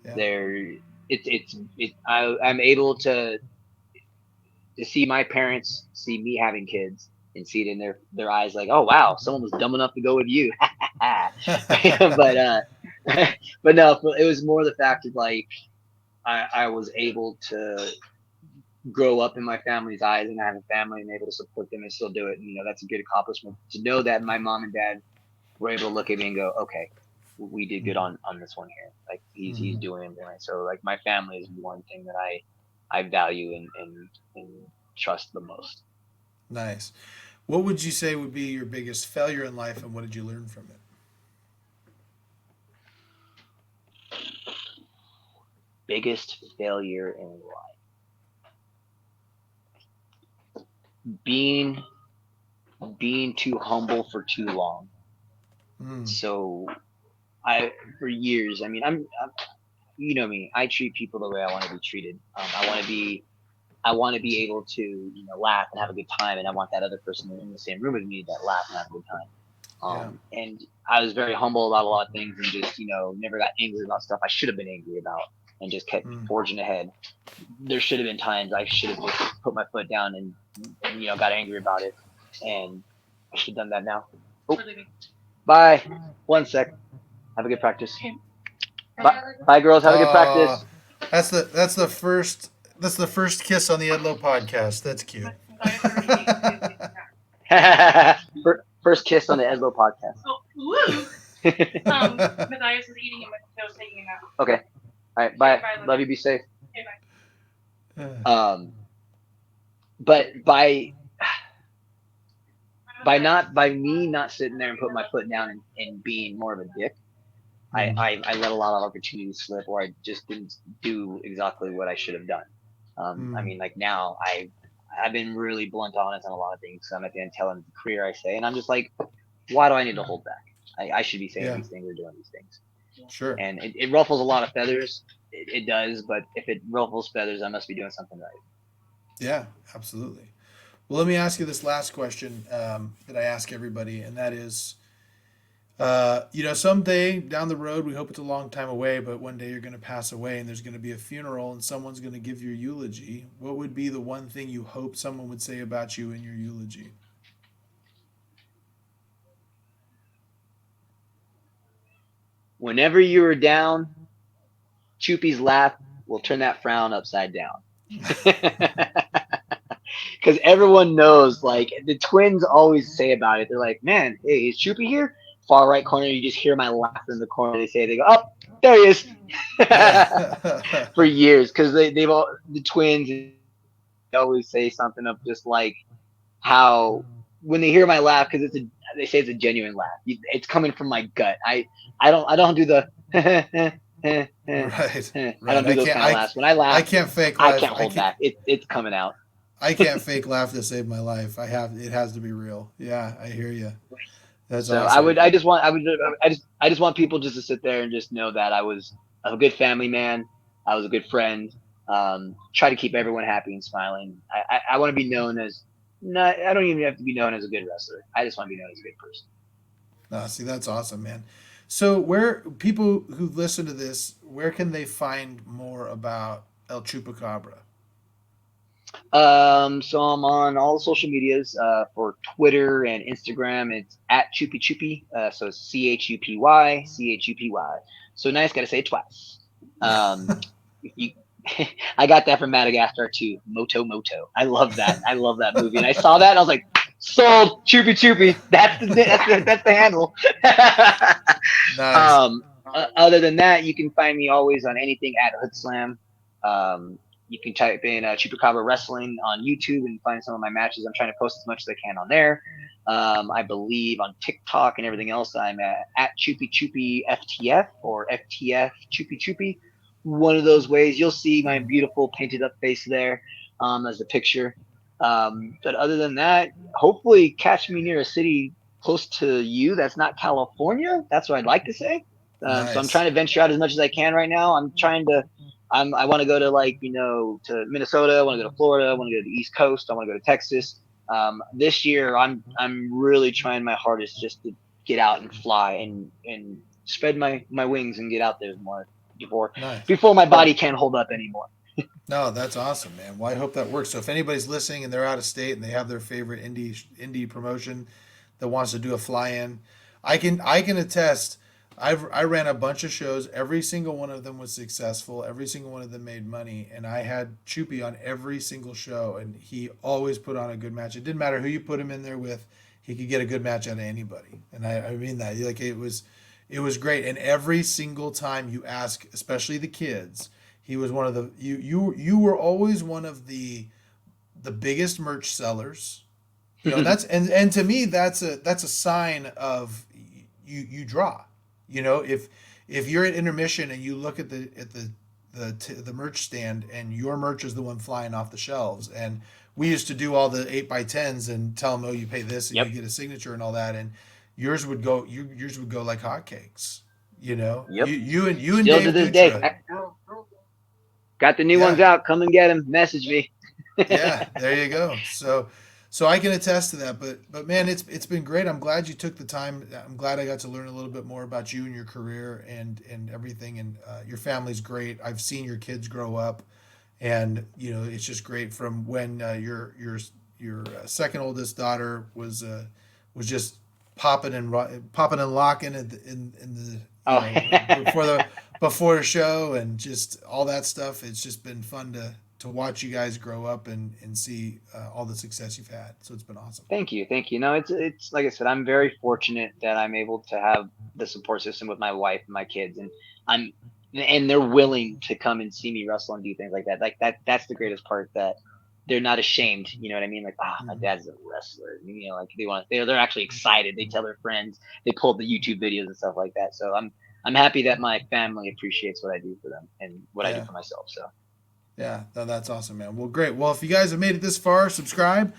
Yeah. They're I'm able to see my parents see me having kids and see it in their eyes like, oh wow, someone was dumb enough to go with you. but but no, it was more the fact of like I was able to grow up in my family's eyes and I have a family and able to support them and still do it. And, that's a good accomplishment to know that my mom and dad were able to look at me and go, okay, we did good on this one here. Like he's Mhm. doing it right. So like my family is one thing that I value and trust the most. Nice. What would you say would be your biggest failure in life, and what did you learn from it? Biggest failure in life, being being too humble for too long. Mm. So I for years, I mean, I'm you know me, I treat people the way I want to be treated. I want to be able to laugh and have a good time, and I want that other person in the same room with me that laugh and have a good time. Yeah. And I was very humble about a lot of things and just never got angry about stuff I should have been angry about and just kept Mm. forging ahead. There should have been times I should have just put my foot down and got angry about it, and I should have done that now. Oh, bye. 1 sec. Have a good practice. Bye, bye, girls. Have a good Uh, practice. that's the first That's the first kiss on the Edlo podcast. That's cute. First kiss on the Edlo podcast. Oh, woo! Matthias was eating him, but I was taking him out. Okay. All right. Bye. Bye, Love you. Be safe. Okay, bye. But by me not sitting there and putting my foot down and being more of a dick, I let a lot of opportunities slip, or I just didn't do exactly what I should have done. I mean, like now I've been really blunt honest on a lot of things. So I'm at the end telling the career I say, and I'm just like, why do I need to hold back? I should be saying these things or doing these things. Sure. And it ruffles a lot of feathers. It does, but if it ruffles feathers, I must be doing something right. Yeah, absolutely. Well, let me ask you this last question that I ask everybody, and that is, someday down the road, we hope it's a long time away, but one day you're going to pass away and there's going to be a funeral and someone's going to give your eulogy. What would be the one thing you hope someone would say about you in your eulogy? Whenever you are down, Chupy's laugh will turn that frown upside down. Because everyone knows, like, the twins always say about it. They're like, man, hey, is Chupy here? Far right corner, you just hear my laugh in the corner. They go, oh, there he is. For years, because they've all, the twins always say something of just like how when they hear my laugh, because they say it's a genuine laugh. It's coming from my gut. I don't do the Right. I don't do those kind of laughs. When I laugh, I can't fake laugh. I can't hold back. It's coming out. I can't fake laugh to save my life. It has to be real. Yeah, I hear you. That's so awesome. I just want people just to sit there and just know that I was a good family man. I was a good friend. Try to keep everyone happy and smiling. I want to be known as I don't even have to be known as a good wrestler. I just want to be known as a good person. See, that's awesome, man. So where people who listen to this, where can they find more about El Chupacabra? So I'm on all the social medias for Twitter and Instagram. It's at Chupy Chupy. So it's CHUPY. So nice, gotta say it twice. You, I got that from Madagascar too. Moto Moto. I love that. I love that movie. And I saw that and I was like, sold. Chupy Chupy. That's the handle. Nice. Other than that, you can find me always on anything at Hoodslam. You can type in Chupacabra Wrestling on YouTube and find some of my matches. I'm trying to post as much as I can on there. I believe on TikTok and everything else, I'm at Chupy Chupy FTF or FTF Chupy Chupy. One of those ways. You'll see my beautiful painted up face there as a picture. But other than that, hopefully catch me near a city close to you that's not California. That's what I'd like to say. Nice. So I'm trying to venture out as much as I can right now. I want to go to to Minnesota. I want to go to Florida. I want to go to the East Coast. I want to go to Texas. This year, I'm really trying my hardest just to get out and fly and spread my wings and get out there more before my body can't hold up anymore. No, that's awesome, man. Well, I hope that works. So if anybody's listening and they're out of state and they have their favorite indie promotion that wants to do a fly-in, I can attest. I ran a bunch of shows. Every single one of them was successful. Every single one of them made money. And I had Chupy on every single show, and he always put on a good match. It didn't matter who you put him in there with; he could get a good match out of anybody. And I mean that. Like it was great. And every single time you ask, especially the kids, he was one of the you were always one of the biggest merch sellers. That's and to me that's a sign of you draw. If you're at intermission and you look at the merch stand and your merch is the one flying off the shelves, and we used to do all the 8x10s and tell them, oh, you pay this and you get a signature and all that, and yours would go like hotcakes. Yep. You and Still Dave to this Dutra. day. Got the new ones out. Come and get them. Message me. Yeah, there you go. So I can attest to that, but man, it's been great. I'm glad you took the time. I'm glad I got to learn a little bit more about you and your career and everything. And your family's great. I've seen your kids grow up, and it's just great. From when your second oldest daughter was just popping and locking in the before the show and just all that stuff. It's just been fun to watch you guys grow up and see all the success you've had. So it's been awesome. Thank you, thank you. No, it's like I said, I'm very fortunate that I'm able to have the support system with my wife and my kids, and I'm and they're willing to come and see me wrestle and do things like that. That's the greatest part, that they're not ashamed. You know what I mean? Like, my Mhm. dad's a wrestler. You know, like they're actually excited. They tell their friends. They pull the YouTube videos and stuff like that. So I'm happy that my family appreciates what I do for them and what I do Yeah. for myself. So Yeah, that's awesome, man. Well, great. Well, if you guys have made it this far, subscribe.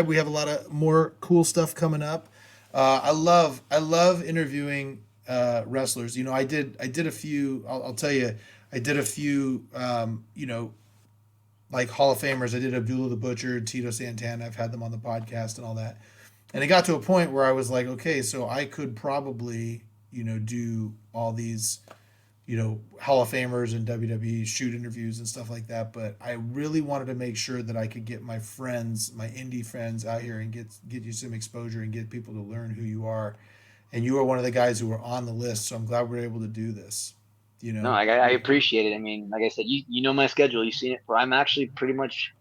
We have a lot of more cool stuff coming up. I love interviewing wrestlers. You know, I did a few. I'll tell you, I did a few. Like Hall of Famers. I did Abdullah the Butcher, Tito Santana. I've had them on the podcast and all that. And it got to a point where I was like, okay, so I could probably, do all these Hall of Famers and WWE shoot interviews and stuff like that. But I really wanted to make sure that I could get my friends, my indie friends out here and get you some exposure and get people to learn who you are. And you are one of the guys who were on the list. So I'm glad we're able to do this. no, I appreciate it. I mean, like I said, you know my schedule. You've seen it. For I'm actually pretty much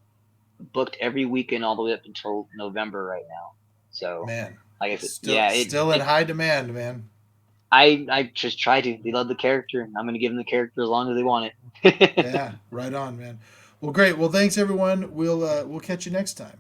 booked every weekend all the way up until November right now. So, Man, like I said, still yeah, still in high demand, man. I just try to. They love the character, and I'm gonna give them the character as long as they want it. Yeah, right on, man. Well, great. Well, thanks everyone. We'll catch you next time.